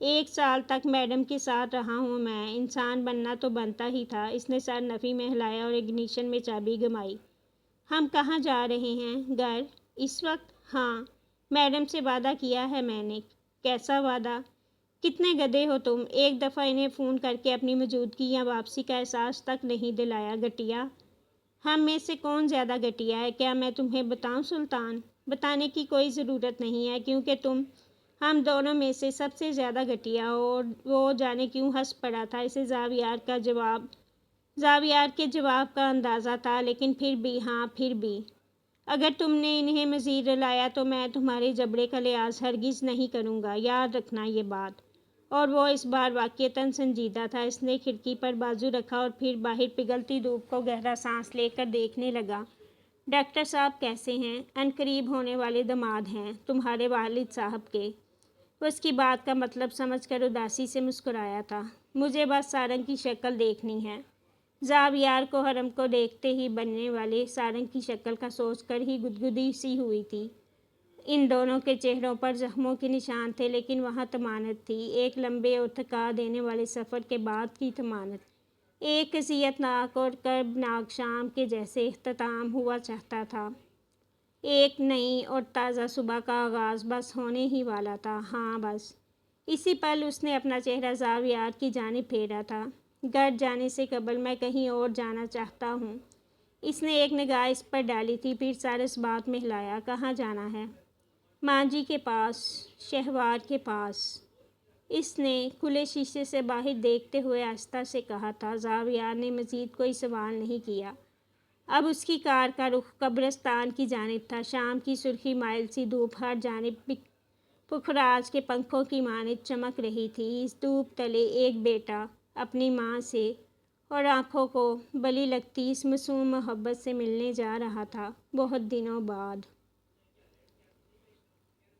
1 سال تک میڈم کے ساتھ رہا ہوں میں، انسان بننا تو بنتا ہی تھا۔ اس نے سر نفی میں ہلایا اور اگنیشن میں چابی گھمائی۔ ہم کہاں جا رہے ہیں؟ گھر؟ اس وقت؟ ہاں، میڈم سے وعدہ کیا ہے میں نے۔ کیسا وعدہ؟ کتنے گدھے ہو تم، ایک دفعہ انہیں فون کر کے اپنی موجودگی یا واپسی کا احساس تک نہیں دلایا۔ گھٹیا؟ ہم میں سے کون زیادہ گھٹیا ہے؟ کیا میں تمہیں بتاؤں سلطان؟ بتانے کی کوئی ضرورت نہیں ہے کیونکہ تم ہم دونوں میں سے سب سے زیادہ گھٹیا ہو۔ اور وہ جانے کیوں ہنس پڑا تھا۔ اسے زاویار کے جواب کا اندازہ تھا، لیکن پھر بھی، ہاں پھر بھی، اگر تم نے انہیں مزید رلایا تو میں تمہارے جبڑے کا لحاظ ہرگز نہیں کروں گا، یاد رکھنا یہ بات۔ اور وہ اس بار واقعتاً سنجیدہ تھا۔ اس نے کھڑکی پر بازو رکھا اور پھر باہر پگھلتی دھوپ کو گہرا سانس لے کر دیکھنے لگا۔ ڈاکٹر صاحب کیسے ہیں؟ عنقریب ہونے والے داماد ہیں تمہارے والد صاحب کے۔ وہ اس کی بات کا مطلب سمجھ کر اداسی سے مسکرایا تھا۔ مجھے بس سارنگ کی شکل دیکھنی ہے۔ زاویار کو حرم کو دیکھتے ہی بننے والے سارنگ کی شکل کا سوچ کر ہی گدگدی سی ہوئی تھی۔ ان دونوں کے چہروں پر زخموں کے نشان تھے، لیکن وہاں طمانت تھی، ایک لمبے اور تھکا دینے والے سفر کے بعد کی طمانت۔ ایک اذیت ناک اور کربناک شام کے جیسے اختتام ہوا چاہتا تھا۔ ایک نئی اور تازہ صبح کا آغاز بس ہونے ہی والا تھا۔ ہاں بس اسی پل اس نے اپنا چہرہ زاویار کی جانب پھیرا تھا۔ گھر جانے سے قبل میں کہیں اور جانا چاہتا ہوں۔ اس نے ایک نگاہ اس پر ڈالی تھی، پھر سر اس بات میں ہلایا۔ کہاں جانا ہے؟ ماں جی کے پاس، شہوار کے پاس، اس نے کھلے شیشے سے باہر دیکھتے ہوئے آہستہ سے کہا تھا۔ زاویار نے مزید کوئی سوال نہیں کیا۔ اب اس کی کار کا رخ قبرستان کی جانب تھا۔ شام کی سرخی مائل سی دھوپ ہر جانب پکھراج کے پنکھوں کی مانند چمک رہی تھی۔ اس دھوپ تلے ایک بیٹا اپنی ماں سے اور آنکھوں کو بلی لگتی اس معصوم محبت سے ملنے جا رہا تھا، بہت دنوں بعد۔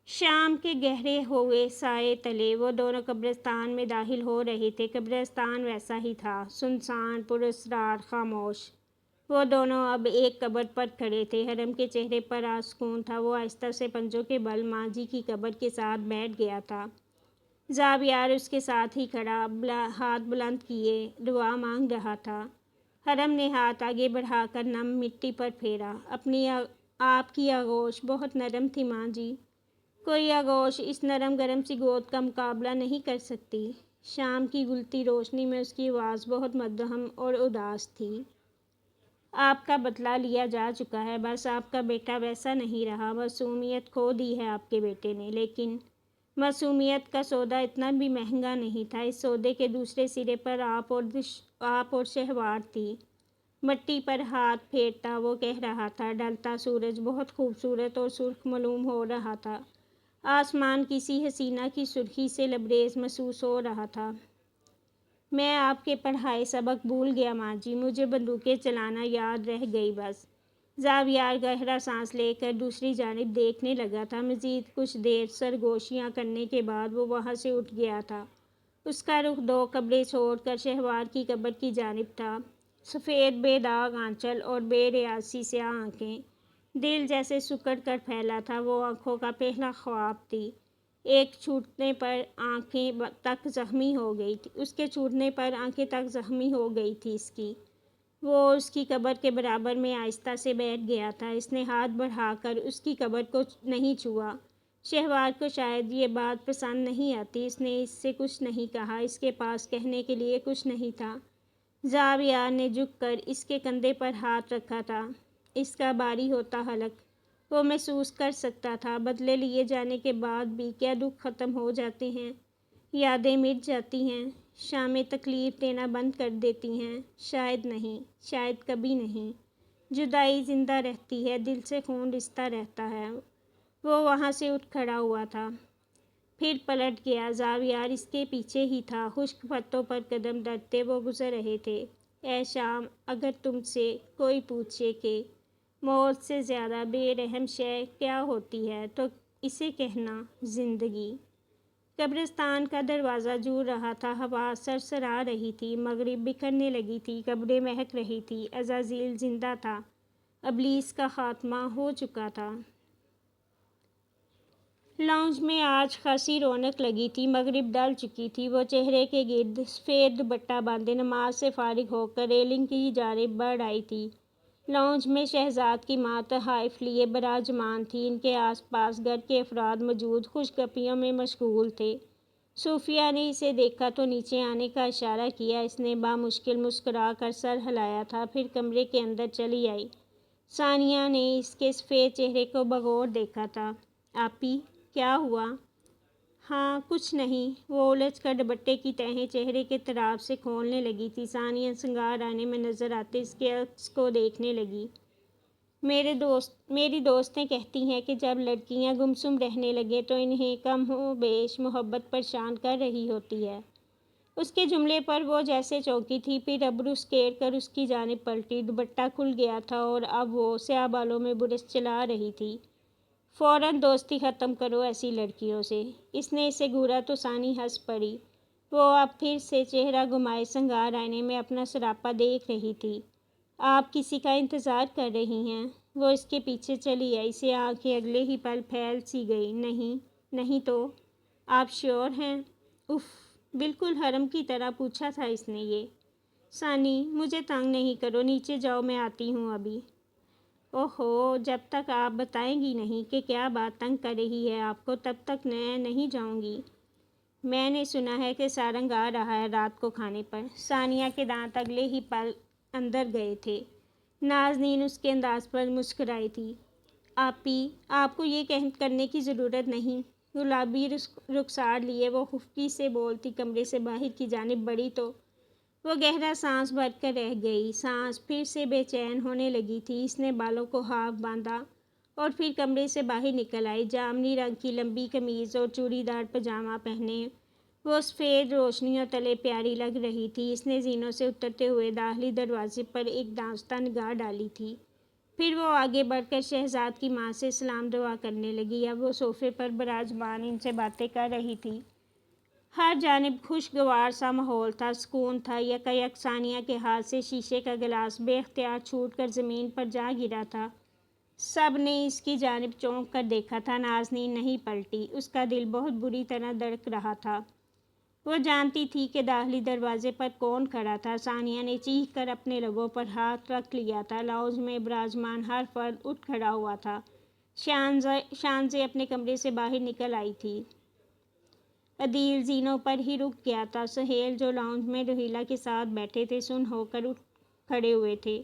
شام کے گہرے ہوئے سائے تلے وہ دونوں قبرستان میں داخل ہو رہے تھے۔ قبرستان ویسا ہی تھا، سنسان، پراسرار، خاموش۔ وہ دونوں اب ایک قبر پر کھڑے تھے۔ حرم کے چہرے پر سکون تھا۔ وہ آہستہ سے پنجوں کے بل ماں جی کی قبر کے ساتھ بیٹھ گیا تھا۔ زاویار اس کے ساتھ ہی کھڑا، ہاتھ بلند کیے، دعا مانگ رہا تھا۔ حرم نے ہاتھ آگے بڑھا کر نم مٹی پر پھیرا۔ آپ کی آغوش بہت نرم تھی ماں جی۔ کوئی آغوش اس نرم گرم سی گود کا مقابلہ نہیں کر سکتی۔ شام کی گلتی روشنی میں اس کی آواز بہت مدھم اور اداس تھی۔ آپ کا بدلہ لیا جا چکا ہے، بس آپ کا بیٹا ویسا نہیں رہا۔ معصومیت کھو دی ہے آپ کے بیٹے نے، لیکن معصومیت کا سودا اتنا بھی مہنگا نہیں تھا۔ اس سودے کے دوسرے سرے پر آپ اور شہوار تھی۔ مٹی پر ہاتھ پھیرتا وہ کہہ رہا تھا۔ ڈھلتا سورج بہت خوبصورت اور سرخ معلوم ہو رہا تھا۔ آسمان کسی حسینہ کی سرخی سے لبریز محسوس ہو رہا تھا۔ میں آپ کے پڑھائے سبق بھول گیا ماں جی، مجھے بندوقیں چلانا یاد رہ گئی بس۔ زاویار گہرا سانس لے کر دوسری جانب دیکھنے لگا تھا۔ مزید کچھ دیر سرگوشیاں کرنے کے بعد وہ وہاں سے اٹھ گیا تھا۔ اس کا رخ 2 قبریں چھوڑ کر شہوار کی قبر کی جانب تھا۔ سفید بے داغ آنچل اور بے ریاض سی سیاہ آنکھیں، دل جیسے سکڑ کر پھیلا تھا۔ وہ آنکھوں کا پہلا خواب تھی۔ ایک چھوٹنے پر آنکھیں تک زخمی ہو گئی تھی اس کے چھوٹنے پر آنکھیں تک زخمی ہو گئی تھی اس کی۔ وہ اس کی قبر کے برابر میں آہستہ سے بیٹھ گیا تھا۔ اس نے ہاتھ بڑھا کر اس کی قبر کو نہیں چھوا۔ شہوار کو شاید یہ بات پسند نہیں آتی۔ اس نے اس سے کچھ نہیں کہا، اس کے پاس کہنے کے لیے کچھ نہیں تھا۔ زاویار نے جھک کر اس کے کندھے پر ہاتھ رکھا تھا۔ اس کا باری ہوتا حلق وہ محسوس کر سکتا تھا۔ بدلے لیے جانے کے بعد بھی کیا دکھ ختم ہو جاتے ہیں؟ یادیں مٹ جاتی ہیں؟ شامیں تکلیف دینا بند کر دیتی ہیں؟ شاید نہیں، شاید کبھی نہیں۔ جدائی زندہ رہتی ہے، دل سے خون رستا رہتا ہے۔ وہ وہاں سے اٹھ کھڑا ہوا تھا، پھر پلٹ گیا۔ زاویار اس کے پیچھے ہی تھا۔ خشک پتوں پر قدم دھرتے وہ گزر رہے تھے۔ اے شام، اگر تم سے کوئی پوچھے کہ موت سے زیادہ بے رحم شے کیا ہوتی ہے تو اسے کہنا زندگی۔ قبرستان کا دروازہ جھول رہا تھا، ہوا سرسرا رہی تھی، مغرب بکھرنے لگی تھی، قبریں مہک رہی تھی، عزازیل زندہ تھا، ابلیس کا خاتمہ ہو چکا تھا۔ لاؤنج میں آج خاصی رونق لگی تھی، مغرب ڈل چکی تھی۔ وہ چہرے کے گرد سفید دوپٹہ باندھے نماز سے فارغ ہو کر ریلنگ کی جانب بڑھ آئی تھی۔ لاؤنج میں شہزاد کی ماں تحائف لیے براجمان تھی، ان کے آس پاس گھر کے افراد موجود خوش گپیوں میں مشغول تھے۔ صوفیہ نے اسے دیکھا تو نیچے آنے کا اشارہ کیا۔ اس نے بامشکل مسکرا کر سر ہلایا تھا، پھر کمرے کے اندر چلی آئی۔ ثانیہ نے اس کے سفید چہرے کو بغور دیکھا تھا۔ آپی، کیا ہوا؟ ہاں، کچھ نہیں۔ وہ الجھ کر دوپٹے کی تہیں چہرے کے طرف سے کھولنے لگی تھی۔ ثانیہ سنگار آنے میں نظر آتے اس کے عکس کو دیکھنے لگی۔ میری دوستیں کہتی ہیں کہ جب لڑکیاں گمسم رہنے لگیں تو انہیں کم و بیش محبت پریشان کر رہی ہوتی ہے۔ اس کے جملے پر وہ جیسے چونکی تھی، پھر ابرو سکیڑ کر اس کی جانب پلٹی۔ دوپٹہ کھل گیا تھا اور اب وہ سیاہ بالوں میں برش چلا رہی تھی۔ فوراً دوستی ختم کرو ایسی لڑکیوں سے۔ اس نے اسے گھورا تو ثانی ہنس پڑی۔ وہ اب پھر سے چہرہ گھمائے سنگار آئینے میں اپنا سراپا دیکھ رہی تھی۔ آپ کسی کا انتظار کر رہی ہیں؟ وہ اس کے پیچھے چلی آئی، سے آنکھیں اگلے ہی پل پھیل سی گئی۔ نہیں تو؟ آپ شیور ہیں؟ اف، بالکل حرم کی طرح پوچھا تھا اس نے یہ۔ ثانی، مجھے تنگ نہیں کرو، نیچے جاؤ، میں آتی ہوں ابھی۔ اوہو، جب تک آپ بتائیں گی نہیں کہ کیا بات تنگ کر رہی ہے آپ کو، تب تک میں نہیں جاؤں گی۔ میں نے سنا ہے کہ سارنگ آ رہا ہے رات کو کھانے پر۔ ثانیہ کے دانت اگلے ہی پل اندر گئے تھے۔ نازنین اس کے انداز پر مسکرائی تھی۔ آپی، آپ کو یہ کرنے کی ضرورت نہیں۔ گلابی رخسار لیے وہ خفکی سے بولتی کمرے سے باہر کی جانب بڑھی تو وہ گہرا سانس بھر کر رہ گئی۔ سانس پھر سے بے چین ہونے لگی تھی۔ اس نے بالوں کو ہاف باندھا اور پھر کمرے سے باہر نکل آئی۔ جامنی رنگ کی لمبی قمیض اور چوڑی دار پاجامہ پہنے وہ سفید روشنیوں تلے پیاری لگ رہی تھی۔ اس نے زینوں سے اترتے ہوئے داخلی دروازے پر ایک دانستہ نگاہ ڈالی تھی، پھر وہ آگے بڑھ کر شہزاد کی ماں سے سلام دعا کرنے لگی۔ اب وہ صوفے پر براجمان ان سے باتیں کر رہی تھی۔ ہر جانب خوشگوار سا ماحول تھا، سکون تھا۔ یکایک ثانیہ کے ہاتھ سے شیشے کا گلاس بے اختیار چھوٹ کر زمین پر جا گرا تھا۔ سب نے اس کی جانب چونک کر دیکھا تھا۔ نازنین نہیں پلٹی، اس کا دل بہت بری طرح دھڑک رہا تھا۔ وہ جانتی تھی کہ داخلی دروازے پر کون کھڑا تھا۔ ثانیہ نے چیخ کر اپنے لبوں پر ہاتھ رکھ لیا تھا۔ لاؤنج میں براجمان ہر فرد اٹھ کھڑا ہوا تھا۔ شانزیں اپنے کمرے سے باہر نکل آئی تھی۔ عدیل زینوں پر ہی رک گیا تھا۔ سہیل، جو لاؤنج میں روہیلہ کے ساتھ بیٹھے تھے، سن ہو کر اٹھ کھڑے ہوئے تھے۔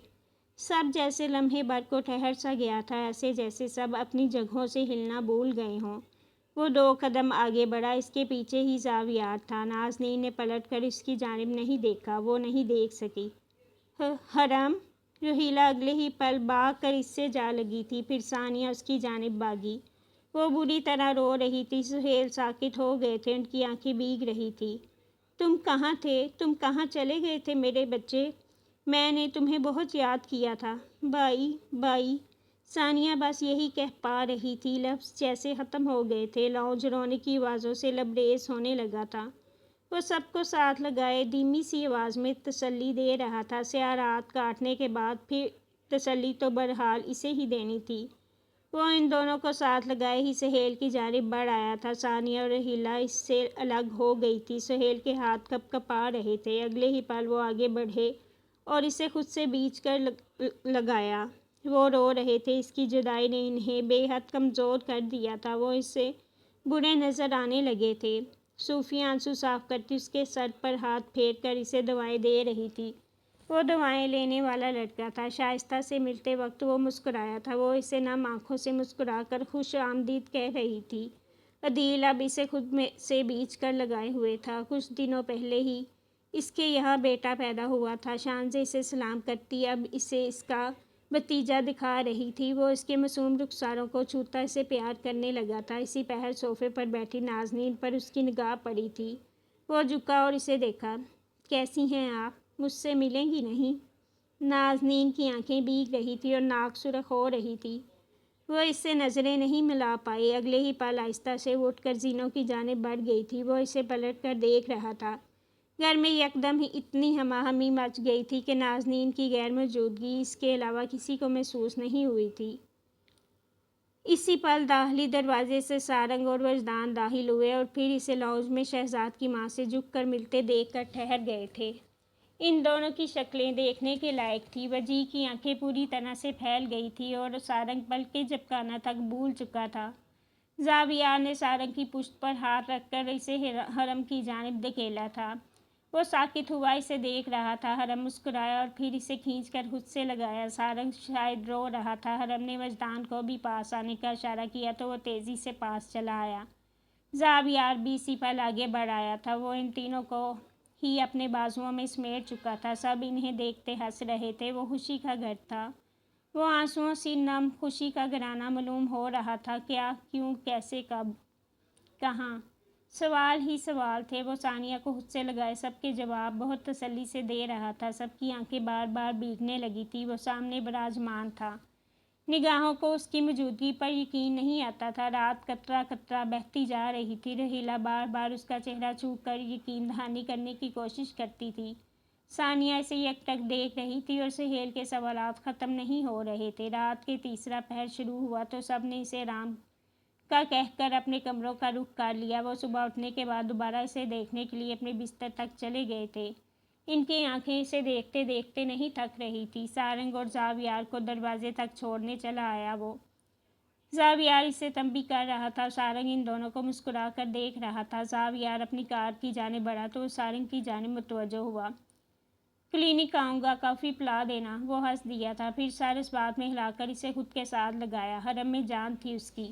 سب جیسے لمحے بھر کو ٹھہر سا گیا تھا، ایسے جیسے سب اپنی جگہوں سے ہلنا بھول گئے ہوں۔ وہ 2 قدم آگے بڑھا، اس کے پیچھے ہی زاویار تھا۔ نازنین نے پلٹ کر اس کی جانب نہیں دیکھا، وہ نہیں دیکھ سکی۔ حرم؟ روہیلہ اگلے ہی پل بھاگ کر اس سے جا لگی تھی، پھر ثانیہ اس کی جانب بھاگی۔ وہ بری طرح رو رہی تھی۔ سہیل ساکت ہو گئے تھے، ان کی آنکھیں بھیگ رہی تھیں۔ تم کہاں تھے؟ تم کہاں چلے گئے تھے میرے بچے؟ میں نے تمہیں بہت یاد کیا تھا۔ By, by. ثانیہ بس یہی کہہ پا رہی تھی، لفظ جیسے ختم ہو گئے تھے۔ لاؤنج رونے کی آوازوں سے لبریز ہونے لگا تھا۔ وہ سب کو ساتھ لگائے دھیمی سی آواز میں تسلی دے رہا تھا۔ سیاہ رات کاٹنے کے بعد پھر تسلی تو بہرحال اسے ہی دینی تھی۔ وہ ان دونوں کو ساتھ لگائے ہی سہیل کی جانب بڑھ آیا تھا۔ ثانیہ اور روہیلہ اس سے الگ ہو گئی تھی۔ سہیل کے ہاتھ کپ کپا رہے تھے۔ اگلے ہی پل وہ آگے بڑھے اور اسے خود سے کھینچ کر لگایا۔ وہ رو رہے تھے، اس کی جدائی نے انہیں بے حد کمزور کر دیا تھا۔ وہ اس سے برے نظر آنے لگے تھے۔ صوفیہ آنسو صاف کرتی اس کے سر پر ہاتھ پھیر کر اسے دوائیں دے رہی تھی۔ وہ دوائیں لینے والا لڑکا تھا۔ شائستہ سے ملتے وقت وہ مسکرایا تھا۔ وہ اسے نم آنکھوں سے مسکرا کر خوش آمدید کہہ رہی تھی۔ عدیل اب اسے خود سے کھینچ کر لگائے ہوئے تھا۔ کچھ دنوں پہلے ہی اس کے یہاں بیٹا پیدا ہوا تھا۔ شانزیں اسے سلام کرتی اب اسے اس کا بھتیجا دکھا رہی تھی۔ وہ اس کے معصوم رخساروں کو چھوتا اسے پیار کرنے لگا تھا۔ اسی پہر صوفے پر بیٹھی نازنین پر اس کی نگاہ پڑی تھی۔ وہ جھکا اور اسے دیکھا۔ کیسی ہیں آپ؟ مجھ سے ملیں گی نہیں؟ نازنین کی آنکھیں بھیگ رہی تھیں اور ناک سرخ ہو رہی تھی۔ وہ اس سے نظریں نہیں ملا پائی۔ اگلے ہی پل آہستہ سے وہ اٹھ کر زینوں کی جانب بڑھ گئی تھی۔ وہ اسے پلٹ کر دیکھ رہا تھا۔ گھر میں یکدم ہی اتنی ہما ہمی مچ گئی تھی کہ نازنین کی غیر موجودگی اس کے علاوہ کسی کو محسوس نہیں ہوئی تھی۔ اسی پل داخلی دروازے سے سارنگ اور وجدان داخل ہوئے اور پھر اسے لاؤنج میں شہزاد کی ماں سے جھک کر ملتے دیکھ کر ٹھہر گئے تھے۔ ان دونوں کی شکلیں دیکھنے کے لائق تھیں۔ وجیح کی آنکھیں پوری طرح سے پھیل گئی تھیں اور سارنگ پلکیں جھپکانا تک بھول چکا تھا۔ زاویار نے سارنگ کی پشت پر ہاتھ رکھ کر اسے حرم کی جانب دھکیلا تھا۔ وہ ساکت ہوا اسے دیکھ رہا تھا۔ حرم مسکرایا اور پھر اسے کھینچ کر خود سے لگایا۔ سارنگ شاید رو رہا تھا۔ حرم نے وجدان کو بھی پاس آنے کا اشارہ کیا تو وہ تیزی سے پاس چلا آیا۔ زاویار بھی اسی پل آگے بڑھ آیا تھا۔ وہ ان تینوں کو ہی اپنے بازوؤں میں سمیٹ چکا تھا۔ سب انہیں دیکھتے ہنس رہے تھے۔ وہ خوشی کا گھر تھا۔ وہ آنسوؤں سے نم خوشی کا گھرانہ معلوم ہو رہا تھا۔ کیا، کیوں، کیسے، کب، کہاں؟ سوال ہی سوال تھے۔ وہ ثانیہ کو خود سے لگائے سب کے جواب بہت تسلی سے دے رہا تھا۔ سب کی آنکھیں بار بار بھیگنے لگی تھیں۔ وہ سامنے براجمان تھا۔ نگاہوں کو اس کی موجودگی پر یقین نہیں آتا تھا۔ رات قطرہ قطرہ بہتی جا رہی تھی۔ رحیلہ بار بار اس کا چہرہ چھو کر یقین دہانی کرنے کی کوشش کرتی تھی۔ ثانیہ اسے یکٹک دیکھ رہی تھی اور سہیل کے سوالات ختم نہیں ہو رہے تھے۔ رات کے تیسرا پہر شروع ہوا تو سب نے اسے آرام کا کہہ کر اپنے کمروں کا رخ کر لیا۔ وہ صبح اٹھنے کے بعد دوبارہ اسے دیکھنے کے لیے اپنے بستر تک چلے گئے تھے۔ ان کی آنکھیں اسے دیکھتے دیکھتے نہیں تھک رہی تھی۔ سارنگ اور زاویار کو دروازے تک چھوڑنے چلا آیا۔ وہ زاویار اسے تنبیہ کر رہا تھا۔ سارنگ ان دونوں کو مسکرا کر دیکھ رہا تھا۔ زاویار اپنی کار کی جانب بڑھا تو وہ سارنگ کی جانب متوجہ ہوا۔ کلینک آؤں گا، کافی پلا دینا۔ وہ ہنس دیا تھا، پھر سر اس بات میں ہلا کر اسے خود کے ساتھ لگایا۔ حرم میں جان تھی اس کی۔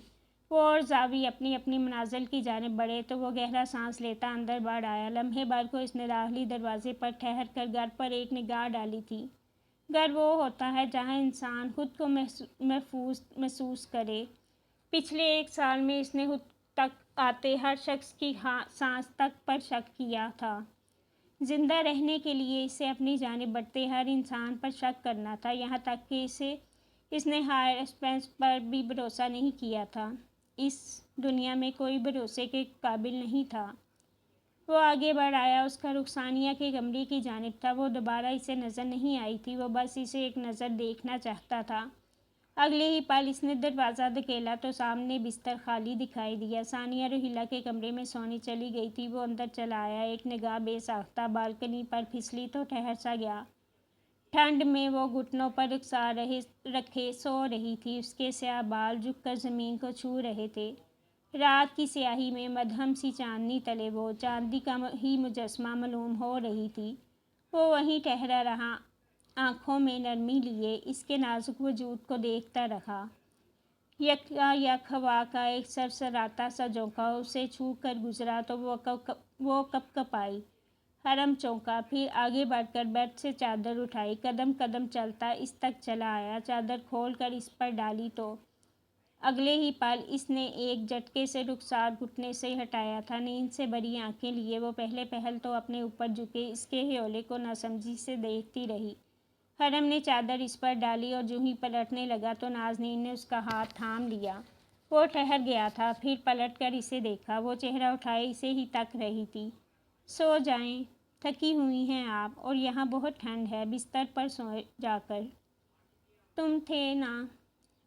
وہ اور زاوی اپنی اپنی منازل کی جانب بڑھے تو وہ گہرا سانس لیتا اندر بڑھ آیا۔ لمحے بھر کو اس نے داخلی دروازے پر ٹھہر کر گھر پر ایک نگاہ ڈالی تھی۔ گھر وہ ہوتا ہے جہاں انسان خود کو محفوظ محسوس کرے۔ پچھلے 1 سال میں اس نے خود تک آتے ہر شخص کی سانس تک پر شک کیا تھا۔ زندہ رہنے کے لیے اسے اپنی جانب بڑھتے ہر انسان پر شک کرنا تھا، یہاں تک کہ اس نے ہائر اسپیس پر بھی بھروسہ نہیں کیا تھا۔ اس دنیا میں کوئی بھروسے کے قابل نہیں تھا۔ وہ آگے بڑھ آیا۔ اس کا رخ ثانیہ کے کمرے کی جانب تھا۔ وہ دوبارہ اسے نظر نہیں آئی تھی۔ وہ بس اسے ایک نظر دیکھنا چاہتا تھا۔ اگلے ہی پل اس نے دروازہ دھکیلا تو سامنے بستر خالی دکھائی دیا۔ ثانیہ رحیلہ کے کمرے میں سونے چلی گئی تھی۔ وہ اندر چلا آیا۔ ایک نگاہ بے ساختہ بالکنی پر پھسلی تو ٹھہر سا گیا۔ ٹھنڈ میں وہ گھٹنوں پر رخسار رکھے سو رہی تھی۔ اس کے سیاہ بال جھک کر زمین کو چھو رہے تھے۔ رات کی سیاہی میں مدھم سی چاندنی تلے وہ چاندی کا ہی مجسمہ معلوم ہو رہی تھی۔ وہ وہیں ٹھہرا رہا، آنکھوں میں نرمی لیے اس کے نازک وجود کو دیکھتا رہا۔ یکایک ہوا کا ایک سرسراتا سا جھونکا اسے چھو کر گزرا تو وہ کپ کپائی۔ حرم چونکا، پھر آگے بڑھ کر بیڈ سے چادر اٹھائی۔ قدم قدم چلتا اس تک چلا آیا۔ چادر کھول کر اس پر ڈالی تو اگلے ہی پل اس نے ایک جھٹکے سے رخسار گھٹنے سے ہٹایا تھا۔ نیند سے بھری آنکھیں لیے وہ پہلے پہل تو اپنے اوپر جھکے اس کے ہیولے کو ناسمجھی سے دیکھتی رہی۔ حرم نے چادر اس پر ڈالی اور جوں ہی پلٹنے لگا تو نازنین نے اس کا ہاتھ تھام لیا۔ وہ ٹھہر گیا تھا، پھر پلٹ کر اسے دیکھا۔ وہ چہرہ اٹھائے اسے ہی تک رہی تھی۔ سو جائیں، تھکی ہوئی ہیں آپ، اور یہاں بہت ٹھنڈ ہے، بستر پر سوئیں جا کر۔ تم تھے نا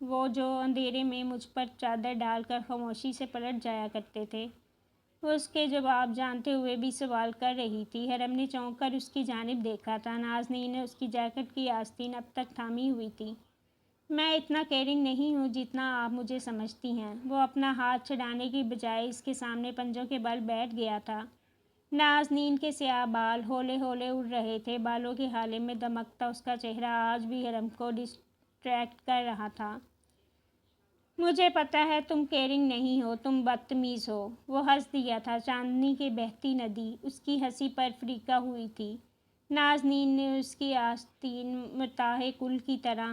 وہ جو اندھیرے میں مجھ پر چادر ڈال کر خاموشی سے پلٹ جایا کرتے تھے؟ وہ اس کے جواب جانتے ہوئے بھی سوال کر رہی تھی۔ حرم نے چونک کر اس کی جانب دیکھا تھا۔ نازنین نے اس کی جیکٹ کی آستین اب تک تھامی ہوئی تھی۔ میں اتنا کیئرنگ نہیں ہوں جتنا آپ مجھے سمجھتی ہیں۔ وہ اپنا ہاتھ چھڑانے کی بجائے اس کے سامنے پنجوں کے بل بیٹھ گیا تھا۔ نازنین کے سیاہ بال ہولے ہولے اڑ رہے تھے۔ بالوں کے ہالے میں دمکتا اس کا چہرہ آج بھی حرم کو ڈسٹریکٹ کر رہا تھا۔ مجھے پتہ ہے تم کیئرنگ نہیں ہو، تم بدتمیز ہو۔ وہ ہنس دیا تھا۔ چاندنی کی بہتی ندی اس کی ہنسی پر فریقہ ہوئی تھی۔ نازنین نے اس کی آستین متاع کل کی طرح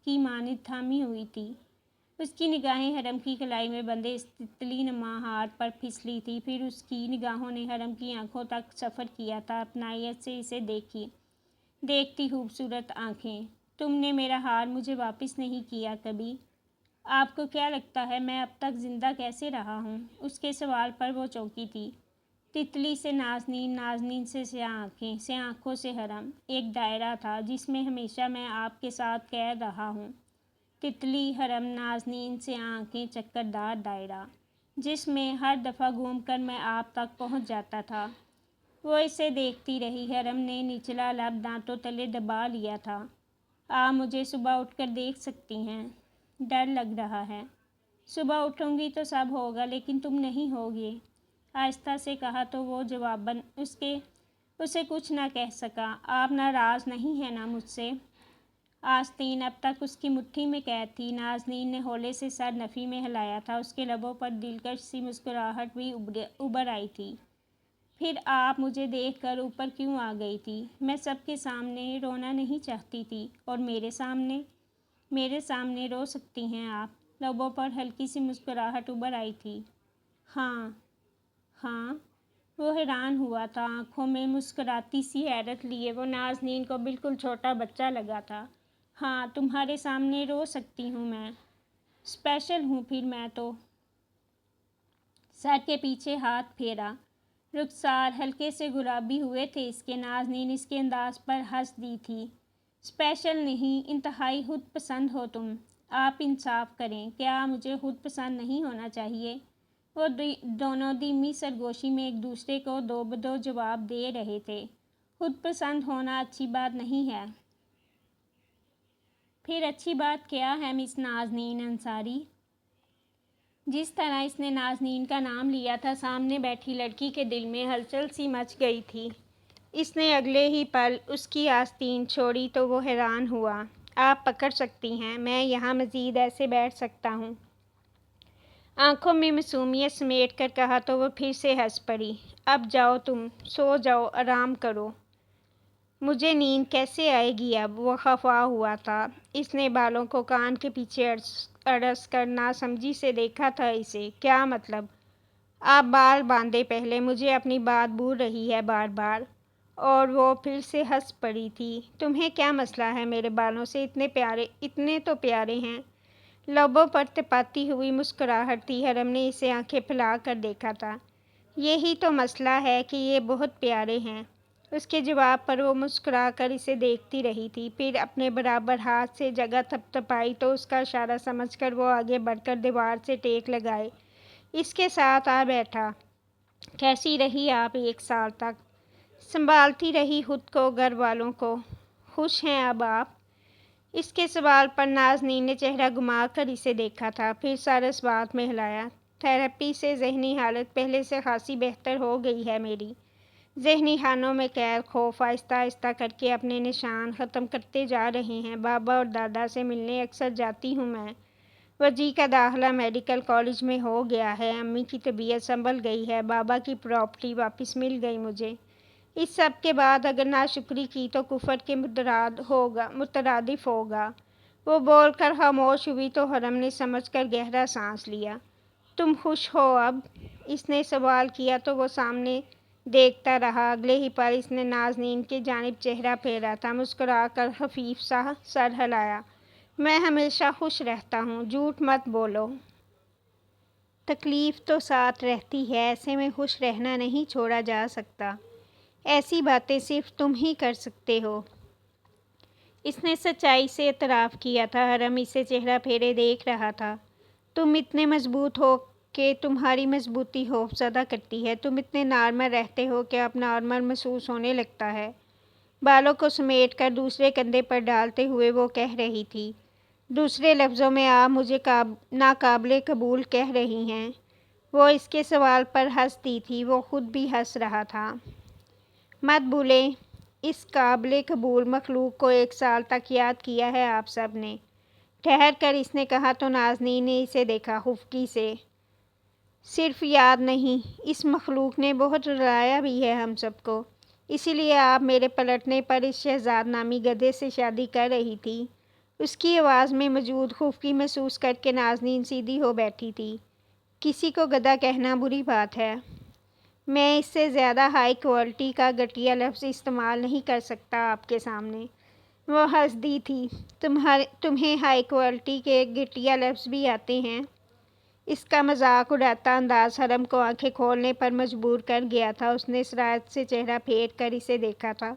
کی مانند تھامی ہوئی تھی۔ اس کی نگاہیں حرم کی کلائی میں بندھے اس تتلی نما ہاتھ پر پھسلی تھی، پھر اس کی نگاہوں نے حرم کی آنکھوں تک سفر کیا تھا۔ اپنائیت سے اسے دیکھتی خوبصورت آنکھیں۔ تم نے میرا ہار مجھے واپس نہیں کیا کبھی؟ آپ کو کیا لگتا ہے میں اب تک زندہ کیسے رہا ہوں؟ اس کے سوال پر وہ چونکی تھی۔ تتلی سے نازنین، نازنین سے سیاہ آنکھیں، سیاہ آنکھوں سے حرم، ایک دائرہ تھا جس میں ہمیشہ میں آپ کے ساتھ قید رہا ہوں۔ تتلی، حرم، نازنین، سیاہ آنکھیں، چکردار دائرہ جس میں ہر دفعہ گھوم کر میں آپ تک پہنچ جاتا تھا۔ وہ اسے دیکھتی رہی۔ حرم نے نچلا لب دانتوں تلے دبا لیا تھا۔ آپ مجھے صبح اٹھ کر دیکھ سکتی ہیں؟ ڈر لگ رہا ہے۔ صبح اٹھوں گی تو سب ہوگا لیکن تم نہیں ہوگی، آہستہ سے کہا تو وہ جواباً اسے کچھ نہ کہہ سکا۔ آپ ناراض نہیں ہیں نا مجھ سے؟ آستین اب تک اس کی مٹھی میں قید تھی۔ نازنین نے ہولے سے سر نفی میں ہلایا تھا۔ اس کے لبوں پر دلکش سی مسکراہٹ بھی ابھر آئی تھی۔ پھر آپ مجھے دیکھ کر اوپر کیوں آ گئی تھی؟ میں سب کے سامنے رونا نہیں چاہتی تھی، اور میرے سامنے رو سکتی ہیں آپ۔ لبوں پر ہلکی سی مسکراہٹ ابھر آئی تھی۔ ہاں ہاں، وہ حیران ہوا تھا، آنکھوں میں مسکراتی سی حیرت لیے وہ نازنین کو بالکل چھوٹا بچہ لگا تھا۔ ہاں، تمہارے سامنے رو سکتی ہوں میں۔ اسپیشل ہوں پھر میں تو۔ سر کے پیچھے ہاتھ پھیرا۔ رخسار ہلکے سے گلابی ہوئے تھے اس کے۔ نازنین اس کے انداز پر ہنس دی تھی۔ اسپیشل نہیں، انتہائی خود پسند ہو تم۔ آپ انصاف کریں، کیا مجھے خود پسند نہیں ہونا چاہیے؟ وہ دونوں دھیمی سرگوشی میں ایک دوسرے کو دو بدو جواب دے رہے تھے۔ خود پسند ہونا اچھی بات نہیں ہے۔ پھر اچھی بات کیا ہے مس نازنین انصاری؟ جس طرح اس نے نازنین کا نام لیا تھا، سامنے بیٹھی لڑکی کے دل میں ہلچل سی مچ گئی تھی۔ اس نے اگلے ہی پل اس کی آستین چھوڑی تو وہ حیران ہوا۔ آپ پکڑ سکتی ہیں، میں یہاں مزید ایسے بیٹھ سکتا ہوں؟ آنکھوں میں معصومیت سمیٹ کر کہا تو وہ پھر سے ہنس پڑی۔ اب جاؤ تم، سو جاؤ، آرام کرو۔ مجھے نیند کیسے آئے گی اب؟ وہ خفا ہوا تھا۔ اس نے بالوں کو کان کے پیچھے اڑس کر ناسمجھی سے دیکھا تھا اسے۔ کیا مطلب؟ آپ بال باندھے پہلے، مجھے اپنی بات بھول رہی ہے بار بار۔ اور وہ پھر سے ہنس پڑی تھی۔ تمہیں کیا مسئلہ ہے میرے بالوں سے؟ اتنے تو پیارے ہیں۔ لبوں پر تپاتی ہوئی مسکراہٹ تھی۔ حرم نے اسے آنکھیں پھیلا کر دیکھا تھا۔ یہی تو مسئلہ ہے کہ یہ بہت پیارے ہیں۔ اس کے جواب پر وہ مسکرا کر اسے دیکھتی رہی تھی، پھر اپنے برابر ہاتھ سے جگہ تھپ تھپائی تو اس کا اشارہ سمجھ کر وہ آگے بڑھ کر دیوار سے ٹیک لگائے اس کے ساتھ آ بیٹھا۔ کیسی رہی آپ 1 سال تک؟ سنبھالتی رہی خود کو، گھر والوں کو۔ خوش ہیں اب آپ؟ اس کے سوال پر نازنین نے چہرہ گھما کر اسے دیکھا تھا، پھر سر اس بات میں ہلایا۔ تھراپی سے ذہنی حالت پہلے سے خاصی بہتر ہو گئی ہے میری۔ ذہنی خانوں میں قید خوف آہستہ آہستہ کر کے اپنے نشان ختم کرتے جا رہے ہیں۔ بابا اور دادا سے ملنے اکثر جاتی ہوں میں۔ وجی کا داخلہ میڈیکل کالج میں ہو گیا ہے۔ امی کی طبیعت سنبھل گئی ہے۔ بابا کی پراپرٹی واپس مل گئی مجھے۔ اس سب کے بعد اگر ناشکری کی تو کفر کے مترادف ہوگا۔ وہ بول کر خاموش ہوئی تو حرم نے سمجھ کر گہرا سانس لیا۔ تم خوش ہو اب؟ اس نے سوال کیا تو وہ سامنے دیکھتا رہا۔ اگلے ہی پل اس نے نازنین کی جانب چہرہ پھیرا تھا، مسکرا کر خفیف سا سر ہلایا۔ میں ہمیشہ خوش رہتا ہوں، جھوٹ مت بولو۔ تکلیف تو ساتھ رہتی ہے، ایسے میں خوش رہنا نہیں چھوڑا جا سکتا۔ ایسی باتیں صرف تم ہی کر سکتے ہو۔ اس نے سچائی سے اعتراف کیا تھا۔ حرم اسے چہرہ پھیرے دیکھ رہا تھا۔ تم اتنے مضبوط ہو کہ تمہاری مضبوطی خوفزدہ کرتی ہے۔ تم اتنے نارمل رہتے ہو کہ اب نارمل محسوس ہونے لگتا ہے۔ بالوں کو سمیٹ کر دوسرے کندھے پر ڈالتے ہوئے وہ کہہ رہی تھی۔ دوسرے لفظوں میں آپ مجھے ناقابل قبول کہہ رہی ہیں۔ وہ اس کے سوال پر ہنس دی تھی، وہ خود بھی ہنس رہا تھا۔ مت بھولیں، اس قابل قبول مخلوق کو 1 سال تک یاد کیا ہے آپ سب نے۔ ٹھہر کر اس نے کہا تو نازنین نے اسے دیکھا خفگی سے۔ صرف یاد نہیں، اس مخلوق نے بہت رلایا بھی ہے ہم سب کو۔ اسی لیے آپ میرے پلٹنے پر اس شہزاد نامی گدھے سے شادی کر رہی تھی۔ اس کی آواز میں موجود خفگی محسوس کر کے نازنین سیدھی ہو بیٹھی تھی۔ کسی کو گدھا کہنا بری بات ہے۔ میں اس سے زیادہ ہائی کوالٹی کا گھٹیا لفظ استعمال نہیں کر سکتا آپ کے سامنے۔ وہ ہنس دی تھی۔ تمہیں ہائی کوالٹی کے گھٹیا لفظ بھی آتے ہیں؟ اس کا مذاق اڑاتا انداز حرم کو آنکھیں کھولنے پر مجبور کر گیا تھا۔ اس نے سرارت سے چہرہ پھیر کر اسے دیکھا تھا۔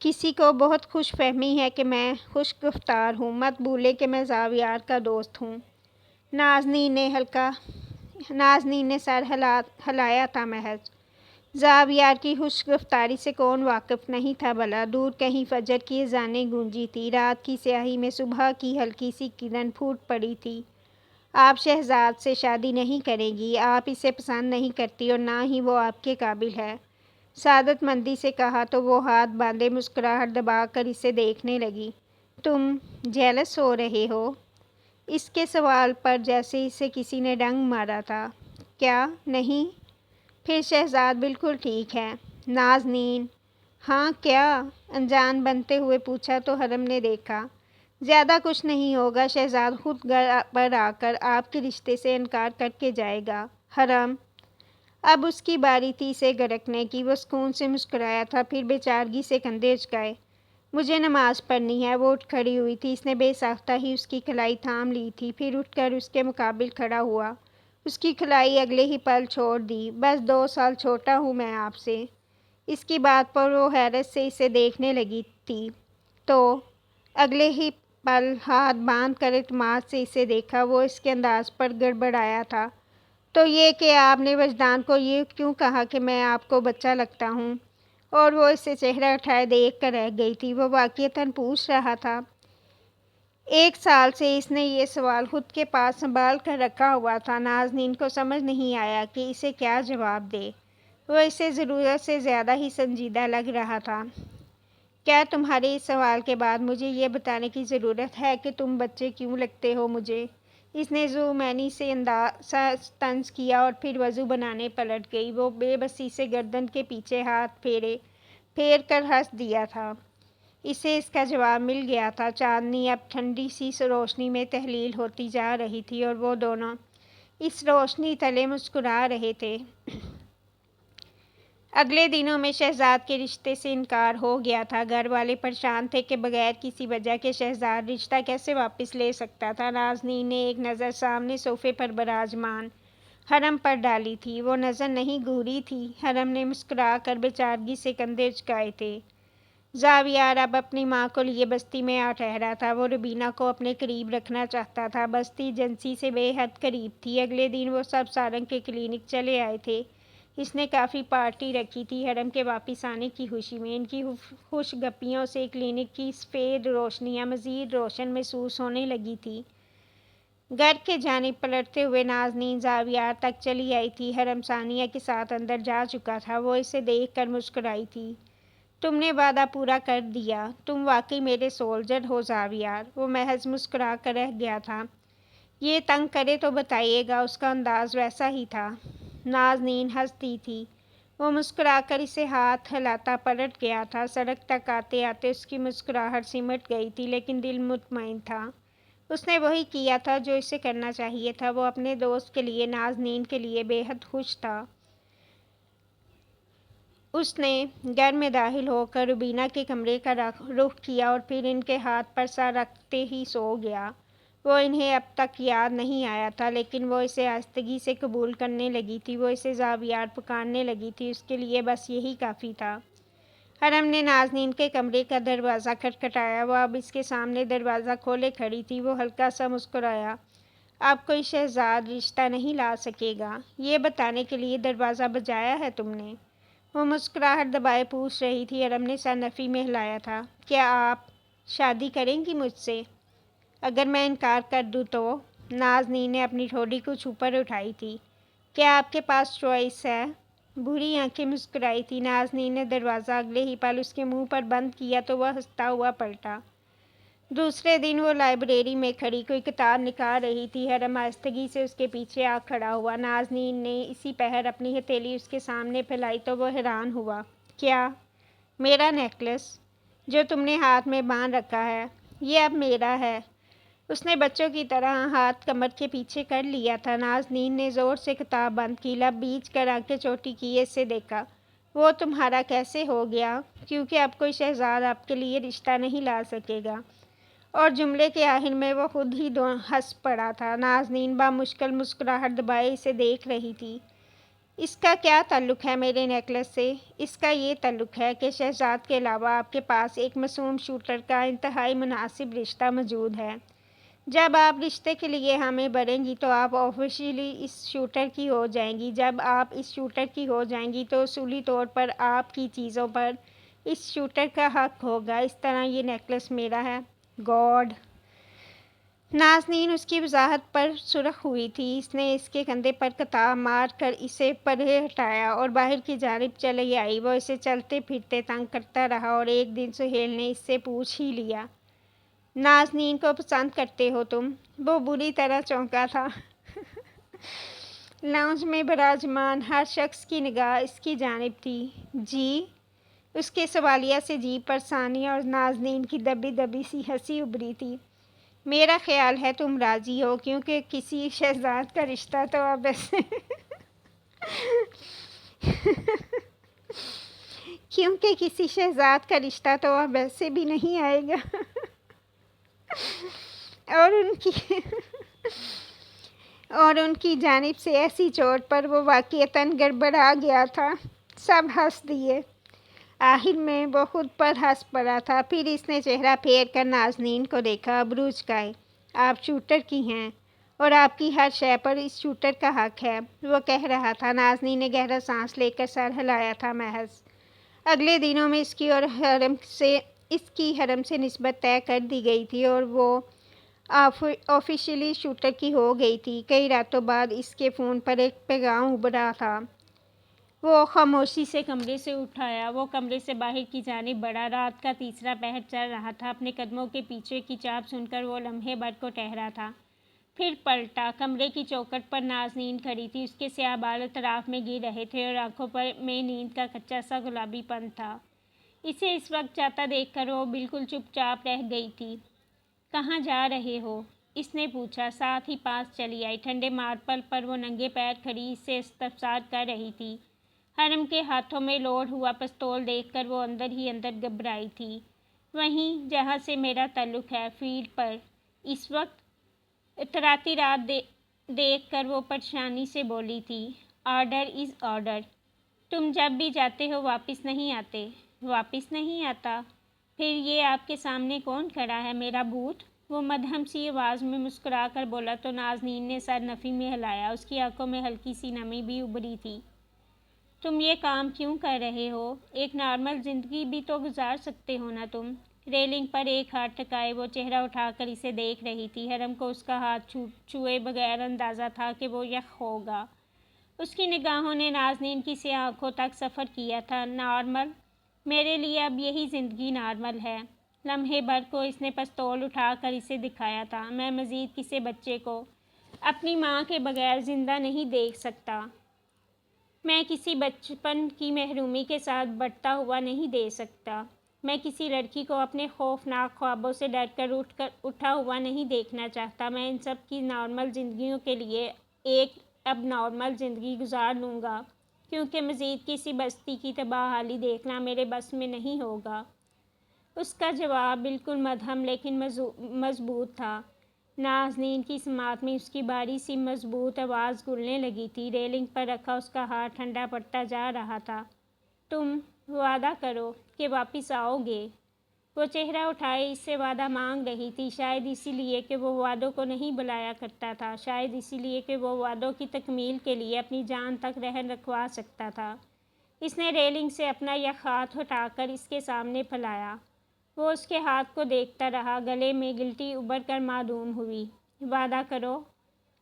کسی کو بہت خوش فہمی ہے کہ میں خوش گفتار ہوں، مت بھولے کہ میں زاویار کا دوست ہوں۔ نازنین نے سر ہلایا تھا محض۔ زاویار کی خوش گفتاری سے کون واقف نہیں تھا بھلا؟ دور کہیں فجر کی اذانیں گونجی تھی، رات کی سیاہی میں صبح کی ہلکی سی کرن پھوٹ پڑی تھی۔ آپ شہزاد سے شادی نہیں کریں گی، آپ اسے پسند نہیں کرتی اور نہ ہی وہ آپ کے قابل ہے۔ سعادت مندی سے کہا تو وہ ہاتھ باندھے مسکراہٹ دبا کر اسے دیکھنے لگی۔ تم جیلس ہو رہے ہو؟ اس کے سوال پر جیسے اسے کسی نے ڈنگ مارا تھا۔ کیا نہیں؟ پھر شہزاد بالکل ٹھیک ہے۔ نازنین: ہاں کیا؟ انجان بنتے ہوئے پوچھا تو حرم نے دیکھا۔ زیادہ کچھ نہیں ہوگا، شہزاد خود گھر پر آ کر آپ کے رشتے سے انکار کر کے جائے گا۔ حرم: اب اس کی باری تھی اسے گرکنے کی۔ وہ سکون سے مسکرایا تھا، پھر بے چارگی سے کندھے اچکائے۔ مجھے نماز پڑھنی ہے۔ وہ اٹھ کھڑی ہوئی تھی، اس نے بے ساختہ ہی اس کی کلائی تھام لی تھی، پھر اٹھ کر اس کے مقابل کھڑا ہوا، اس کی کلائی اگلے ہی پل چھوڑ دی۔ بس 2 سال چھوٹا ہوں میں آپ سے۔ اس کی بات پر وہ حیرت سے اسے دیکھنے لگی تھی تو اگلے ہی پل ہاتھ باندھ کر اعتماد سے اسے دیکھا۔ وہ اس کے انداز پر گڑبڑایا تھا۔ تو یہ کہ آپ نے وجدان کو یہ کیوں کہا کہ میں آپ کو بچہ لگتا ہوں؟ اور وہ اسے چہرہ اٹھائے دیکھ کر رہ گئی تھی۔ وہ واقعتاً پوچھ رہا تھا۔ 1 سال سے اس نے یہ سوال خود کے پاس سنبھال کر رکھا ہوا تھا۔ نازنین کو سمجھ نہیں آیا کہ اسے کیا جواب دے۔ وہ اسے ضرورت سے زیادہ ہی سنجیدہ لگ رہا تھا۔ کیا تمہارے اس سوال کے بعد مجھے یہ بتانے کی ضرورت ہے کہ تم بچے کیوں لگتے ہو مجھے؟ اس نے ذومعنی سے طنز کیا اور پھر وضو بنانے پلٹ گئی۔ وہ بے بسی سے گردن کے پیچھے ہاتھ پھیر کر ہنس دیا تھا۔ اسے اس کا جواب مل گیا تھا۔ چاندنی اب ٹھنڈی سی روشنی میں تحلیل ہوتی جا رہی تھی اور وہ دونوں اس روشنی تلے مسکرا رہے تھے۔ اگلے دنوں میں شہزاد کے رشتے سے انکار ہو گیا تھا۔ گھر والے پریشان تھے کہ بغیر کسی وجہ کے شہزاد رشتہ کیسے واپس لے سکتا تھا۔ نازنین نے ایک نظر سامنے صوفے پر براجمان حرم پر ڈالی تھی۔ وہ نظر نہیں گھوری تھی۔ حرم نے مسکرا کر بے چارگی سے کندھے اچکائے تھے۔ زاویار اب اپنی ماں کو لیے بستی میں آ ٹھہرا تھا۔ وہ روبینہ کو اپنے قریب رکھنا چاہتا تھا۔ بستی جنسی سے بے حد قریب تھی۔ اگلے دن وہ سب سارنگ کے کلینک چلے آئے تھے۔ اس نے کافی پارٹی رکھی تھی حرم کے واپس آنے کی خوشی میں۔ ان کی خوش گپیوں سے کلینک کی سفید روشنیاں مزید روشن محسوس ہونے لگی تھیں۔ گھر کی جانب پلٹتے ہوئے نازنین زاویار تک چلی آئی تھی۔ حرم ثانیہ کے ساتھ اندر جا چکا تھا۔ وہ اسے دیکھ کر مسکرائی تھی۔ تم نے وعدہ پورا کر دیا۔ تم واقعی میرے سولجر ہو زاویار۔ وہ محض مسکرا کر رہ گیا تھا۔ یہ تنگ کرے تو بتائیے گا۔ اس کا انداز ویسا ہی تھا۔ نازنین ہنستی تھی۔ وہ مسکرا کر اسے ہاتھ ہلاتا پلٹ گیا تھا۔ سڑک تک آتے آتے اس کی مسکراہٹ سمٹ گئی تھی، لیکن دل مطمئن تھا۔ اس نے وہی کیا تھا جو اسے کرنا چاہیے تھا۔ وہ اپنے دوست کے لیے، نازنین کے لیے بے حد خوش تھا۔ اس نے گھر میں داخل ہو کر روبینہ کے کمرے کا رخ کیا اور پھر ان کے ہاتھ پر سر رکھتے ہی سو گیا۔ وہ انہیں اب تک یاد نہیں آیا تھا، لیکن وہ اسے آہستگی سے قبول کرنے لگی تھی۔ وہ اسے زاویار پکارنے لگی تھی۔ اس کے لیے بس یہی کافی تھا۔ حرم نے نازنین کے کمرے کا دروازہ کھٹکھٹایا۔ وہ اب اس کے سامنے دروازہ کھولے کھڑی تھی۔ وہ ہلکا سا مسکرایا۔ اب کوئی شہزاد رشتہ نہیں لا سکے گا، یہ بتانے کے لیے دروازہ بجایا ہے تم نے؟ وہ مسکراہٹ دبائے پوچھ رہی تھی۔ حرم نے سر نفی میں ہلایا تھا۔ کیا آپ شادی کریں گی مجھ سے؟ اگر میں انکار کر دوں تو؟ نازنین نے اپنی ٹھوڑی کچھ اوپر اٹھائی تھی۔ کیا آپ کے پاس چوائس ہے؟ بھوری آنکھیں مسکرائی تھی۔ نازنین نے دروازہ اگلے ہی پل اس کے منہ پر بند کیا تو وہ ہنستا ہوا پلٹا۔ دوسرے دن وہ لائبریری میں کھڑی کوئی کتاب نکال رہی تھی۔ حرم آہستگی سے اس کے پیچھے آ کھڑا ہوا۔ نازنین نے اسی پہر اپنی ہتھیلی اس کے سامنے پھیلائی تو وہ حیران ہوا۔ کیا؟ میرا نیکلس جو تم نے ہاتھ میں باندھ رکھا ہے، یہ اب میرا ہے۔ اس نے بچوں کی طرح ہاتھ کمر کے پیچھے کر لیا تھا۔ نازنین نے زور سے کتاب بند کی، لب بیچ کر آنکھیں چوٹی کیے اسے دیکھا۔ وہ تمہارا کیسے ہو گیا؟ کیونکہ اب کوئی شہزاد آپ کے لیے رشتہ نہیں لا سکے گا۔ اور جملے کے آخر میں وہ خود ہی ہنس پڑا تھا۔ نازنین بامشکل مسکراہٹ دبائے اسے دیکھ رہی تھی۔ اس کا کیا تعلق ہے میرے نیکلس سے؟ اس کا یہ تعلق ہے کہ شہزاد کے علاوہ آپ کے پاس ایک معصوم شوٹر کا انتہائی مناسب رشتہ موجود ہے۔ جب آپ رشتے کے لیے ہمیں بھریں گی تو آپ آفیشلی اس شوٹر کی ہو جائیں گی۔ جب آپ اس شوٹر کی ہو جائیں گی تو اصولی طور پر آپ کی چیزوں پر اس شوٹر کا حق ہوگا۔ اس طرح یہ نیکلس میرا ہے۔ گاڈ! نازنین اس کی وضاحت پر سرخ ہوئی تھی۔ اس نے اس کے کندھے پر کتاب مار کر اسے پرے ہٹایا اور باہر کی جانب چلی آئی۔ وہ اسے چلتے پھرتے تنگ کرتا رہا اور ایک دن سہیل نے اس سے پوچھ ہی لیا، نازنین کو پسند کرتے ہو تم؟ وہ بری طرح چونکا تھا۔ لاؤنج میں براجمان ہر شخص کی نگاہ اس کی جانب تھی۔ جی؟ اس کے سوالیہ سے جی پر ثانیہ اور نازنین کی دبی دبی سی ہنسی ابھری تھی۔ میرا خیال ہے تم راضی ہو کیونکہ کسی شہزاد کا رشتہ تو اب ایسے کیونکہ کسی شہزاد کا رشتہ تو اب ایسے بھی نہیں آئے گا۔ اور ان کی جانب سے ایسی چوٹ پر وہ واقعتاً گڑبڑا گیا تھا۔ سب ہنس دیے۔ آخر میں وہ خود پر ہنس پڑا تھا۔ پھر اس نے چہرہ پھیر کر نازنین کو دیکھا۔ ابرو اچکائے۔ آپ شوٹر کی ہیں اور آپ کی ہر شے پر اس شوٹر کا حق ہے، وہ کہہ رہا تھا۔ نازنین نے گہرا سانس لے کر سر ہلایا تھا۔ محض اگلے دنوں میں اس کی حرم سے نسبت طے کر دی گئی تھی اور وہ آفیشلی شوٹر کی ہو گئی تھی۔ کئی راتوں بعد اس کے فون پر ایک پیغام ابھرا تھا۔ وہ خاموشی سے کمرے سے اٹھ آیا۔ وہ کمرے سے باہر کی جانب بڑھا۔ رات کا تیسرا پہر چل رہا تھا۔ اپنے قدموں کے پیچھے کی چاپ سن کر وہ لمحے بھر کو ٹھہرا تھا، پھر پلٹا۔ کمرے کی چوکھٹ پر نازنین کھڑی تھی۔ اس کے سیاہ بال اطراف میں گر رہے تھے اور آنکھوں میں نیند کا کچا سا گلابی پن تھا۔ اسے اس وقت جاتا دیکھ کر وہ بالکل چپ چاپ رہ گئی تھی۔ کہاں جا رہے ہو؟ اس نے پوچھا، ساتھ ہی پاس چلی آئی۔ ٹھنڈے ماربل پر وہ ننگے پیر کھڑی اس سے استفسار کر رہی تھی۔ حرم کے ہاتھوں میں لوڈ ہوا پستول دیکھ کر وہ اندر ہی اندر گھبرائی تھی۔ وہیں جہاں سے میرا تعلق ہے، فیلڈ پر۔ اس وقت اتراتی رات دیکھ کر وہ پریشانی سے بولی تھی۔ Order is order. تم جب بھی جاتے ہو واپس نہیں آتے۔ واپس نہیں آتا؟ پھر یہ آپ کے سامنے کون کھڑا ہے، میرا بھوت؟ وہ مدھم سی آواز میں مسکرا کر بولا تو نازنین نے سر نفی میں ہلایا۔ اس کی آنکھوں میں ہلکی سی نمی بھی ابھری تھی۔ تم یہ کام کیوں کر رہے ہو؟ ایک نارمل زندگی بھی تو گزار سکتے ہو نا تم۔ ریلنگ پر ایک ہاتھ ٹکائے وہ چہرہ اٹھا کر اسے دیکھ رہی تھی۔ حرم کو اس کا ہاتھ چھوئے بغیر اندازہ تھا کہ وہ یخ ہوگا۔ اس کی نگاہوں نے نازنین کی سیاہ آنکھوں تک سفر کیا تھا۔ نارمل؟ میرے لیے اب یہی زندگی نارمل ہے۔ لمحے بھر کو اس نے پستول اٹھا کر اسے دکھایا تھا۔ میں مزید کسی بچے کو اپنی ماں کے بغیر زندہ نہیں دیکھ سکتا۔ میں کسی بچپن کی محرومی کے ساتھ بڑھتا ہوا نہیں دیکھ سکتا۔ میں کسی لڑکی کو اپنے خوفناک خوابوں سے ڈر کر اٹھا ہوا نہیں دیکھنا چاہتا۔ میں ان سب کی نارمل زندگیوں کے لیے ایک اب نارمل زندگی گزار لوں گا، کیونکہ مزید کسی بستی کی تباہ حالی دیکھنا میرے بس میں نہیں ہوگا۔ اس کا جواب بالکل مدھم لیکن مضبوط تھا۔ نازنین کی سماعت میں اس کی بھاری سی مضبوط آواز گھلنے لگی تھی۔ ریلنگ پر رکھا اس کا ہاتھ ٹھنڈا پڑتا جا رہا تھا۔ تم وعدہ کرو کہ واپس آؤ گے۔ وہ چہرہ اٹھائے اس سے وعدہ مانگ رہی تھی، شاید اسی لیے کہ وہ وعدوں کو نہیں بھلایا کرتا تھا، شاید اسی لیے کہ وہ وعدوں کی تکمیل کے لیے اپنی جان تک رہن رکھوا سکتا تھا۔ اس نے ریلنگ سے اپنا یک ہاتھ ہٹا کر اس کے سامنے پھیلایا۔ وہ اس کے ہاتھ کو دیکھتا رہا۔ گلے میں گلٹی ابھر کر معدوم ہوئی۔ وعدہ کرو۔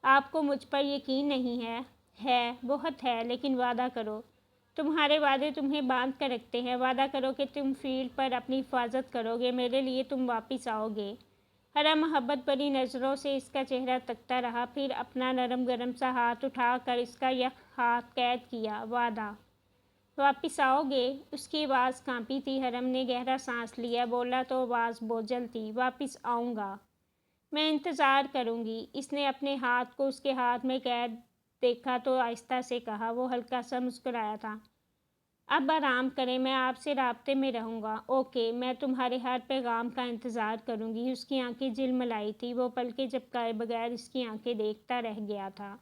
آپ کو مجھ پر یقین نہیں ہے؟ ہے، بہت ہے، لیکن وعدہ کرو۔ تمہارے وعدے تمہیں باندھ کر رکھتے ہیں۔ وعدہ کرو کہ تم فیلڈ پر اپنی حفاظت کرو گے، میرے لیے تم واپس آؤ گے۔ حرم محبت بھری نظروں سے اس کا چہرہ تکتا رہا، پھر اپنا نرم گرم سا ہاتھ اٹھا کر اس کا یک ہاتھ قید کیا۔ وعدہ؟ واپس آؤ گے؟ اس کی آواز کانپی تھی۔ حرم نے گہرا سانس لیا۔ بولا تو آواز بوجھل تھی۔ واپس آؤں گا۔ میں انتظار کروں گی۔ اس نے اپنے ہاتھ کو اس کے ہاتھ میں قید دیکھا تو آہستہ سے کہا۔ وہ ہلکا سا مسکرایا تھا۔ اب آرام کریں، میں آپ سے رابطے میں رہوں گا۔ اوکے، میں تمہارے ہر پیغام کا انتظار کروں گی۔ اس کی آنکھیں جھلملائی تھی، وہ پلکیں جھپکائے بغیر اس کی آنکھیں دیکھتا رہ گیا تھا۔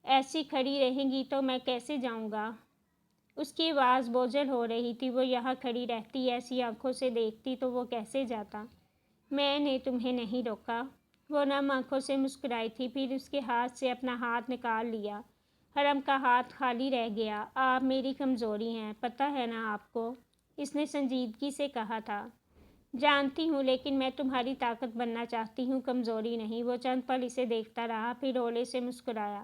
ایسی کھڑی رہیں گی تو میں کیسے جاؤں گا؟ اس کی آواز بوجھل ہو رہی تھی۔ وہ یہاں کھڑی رہتی، ایسی آنکھوں سے دیکھتی تو وہ کیسے جاتا؟ میں نے تمہیں نہیں روکا۔ وہ نم آنکھوں سے مسکرائی تھی، پھر اس کے ہاتھ سے اپنا ہاتھ نکال لیا۔ حرم کا ہاتھ خالی رہ گیا۔ آپ میری کمزوری ہیں، پتہ ہے نا آپ کو؟ اس نے سنجیدگی سے کہا تھا۔ جانتی ہوں، لیکن میں تمہاری طاقت بننا چاہتی ہوں، کمزوری نہیں۔ وہ چند پل اسے دیکھتا رہا، پھر ہولے سے مسکرایا۔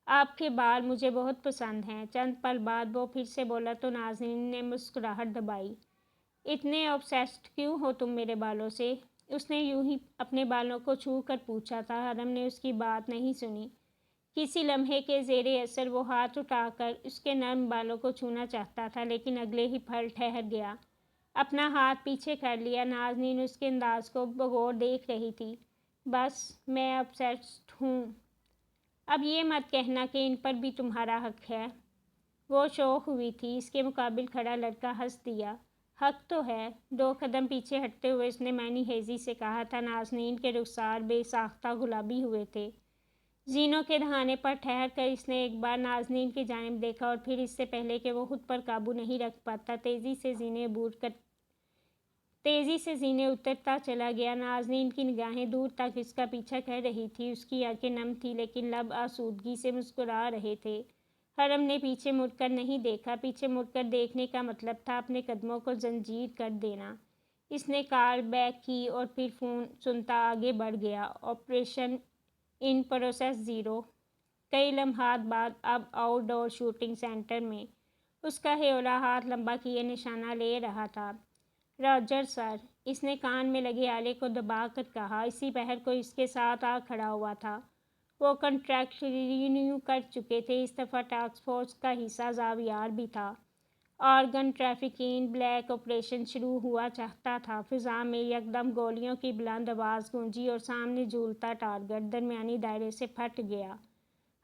آپ کے بال مجھے بہت پسند ہیں۔ چند پل بعد وہ پھر سے بولا تو نازنین نے مسکراہٹ دبائی۔ اتنے obsessed کیوں ہو تم میرے بالوں سے؟ اس نے یوں ہی اپنے بالوں کو چھو کر پوچھا تھا۔ حرم نے اس کی بات نہیں سنی۔ کسی لمحے کے زیر اثر وہ ہاتھ اٹھا کر اس کے نرم بالوں کو چھونا چاہتا تھا، لیکن اگلے ہی پل ٹھہر گیا۔ اپنا ہاتھ پیچھے کر لیا۔ نازنین اس کے انداز کو بغور دیکھ رہی تھی۔ بس میں obsessed ہوں۔ اب یہ مت کہنا کہ ان پر بھی تمہارا حق ہے۔ وہ شوق ہوئی تھی۔ اس کے مقابل کھڑا لڑکا ہنس دیا۔ حق تو ہے۔ 2 قدم پیچھے ہٹتے ہوئے اس نے معنی خیزی سے کہا تھا۔ نازنین کے رخسار بے ساختہ گلابی ہوئے تھے۔ زینوں کے دہانے پر ٹھہر کر اس نے ایک بار نازنین کی جانب دیکھا اور پھر اس سے پہلے کہ وہ خود پر قابو نہیں رکھ پاتا تیزی سے زینے اترتا چلا گیا۔ نازنین کی نگاہیں دور تک اس کا پیچھا کر رہی تھی۔ اس کی آنکھیں نم تھیں، لیکن لب آسودگی سے مسکرا رہے تھے۔ حرم نے پیچھے مڑ کر نہیں دیکھا۔ پیچھے مڑ کر دیکھنے کا مطلب تھا اپنے قدموں کو زنجیر کر دینا۔ اس نے کال بیک کی اور پھر فون سنتا آگے بڑھ گیا۔ Operation in process 0۔ کئی لمحات بعد اب آؤٹ ڈور شوٹنگ سینٹر میں اس کا ہیولا ہاتھ لمبا کیے نشانہ لے رہا تھا۔ راجر سر، اس نے کان میں لگے آلے کو دبا کر کہا۔ اسی پہر کو اس کے ساتھ آ کھڑا ہوا تھا۔ وہ کنٹریکٹ رینیو کر چکے تھے۔ اس دفعہ ٹاسک فورس کا حصہ زاویار بھی تھا۔ آرگن ٹریفکنگ بلیک آپریشن شروع ہوا چاہتا تھا۔ فضا میں یکدم گولیوں کی بلند آواز گونجی اور سامنے جھولتا ٹارگٹ درمیانی دائرے سے پھٹ گیا۔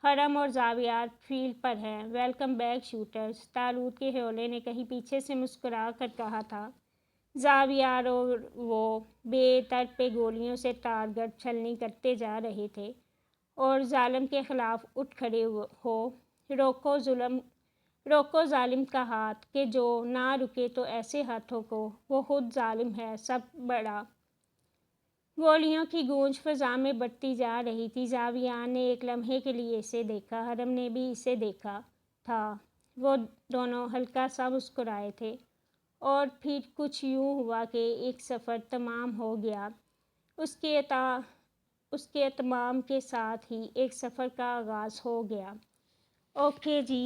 حرم اور زاویار فیلڈ پر ہیں۔ ویلکم بیک شوٹرز، تالوت کے ہیولے نے کہیں پیچھے سے مسکرا کر کہا تھا۔ زاویار اور وہ بے ترپے گولیوں سے ٹارگٹ چھلنی کرتے جا رہے تھے۔ اور ظالم کے خلاف اٹھ کھڑے ہو۔ روکو ظالم کا ہاتھ، کہ جو نہ رکے تو ایسے ہاتھوں کو۔ وہ خود ظالم ہے، سب بڑا۔ گولیوں کی گونج فضا میں بڑھتی جا رہی تھی۔ زاویار نے ایک لمحے کے لیے اسے دیکھا۔ حرم نے بھی اسے دیکھا تھا۔ وہ دونوں ہلکا سا مسکرائے تھے۔ اور پھر کچھ یوں ہوا کہ ایک سفر تمام ہو گیا۔ اس کے اتمام کے ساتھ ہی ایک سفر کا آغاز ہو گیا۔ اوکے جی،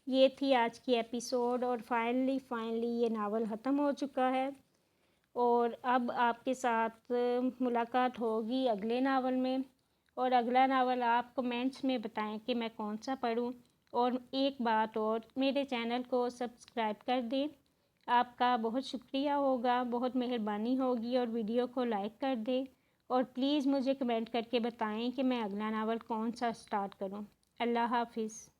یہ تھی آج کی ایپیسوڈ اور فائنلی یہ ناول ختم ہو چکا ہے۔ اور اب آپ کے ساتھ ملاقات ہوگی اگلے ناول میں۔ اور اگلا ناول آپ کمنٹس میں بتائیں کہ میں کون سا پڑھوں۔ اور ایک بات اور، میرے چینل کو سبسکرائب کر دیں۔ آپ کا بہت شکریہ ہوگا، بہت مہربانی ہوگی، اور ویڈیو کو لائک کر دیں۔ اور پلیز مجھے کمنٹ کر کے بتائیں کہ میں اگلا ناول کون سا سٹارٹ کروں۔ اللہ حافظ۔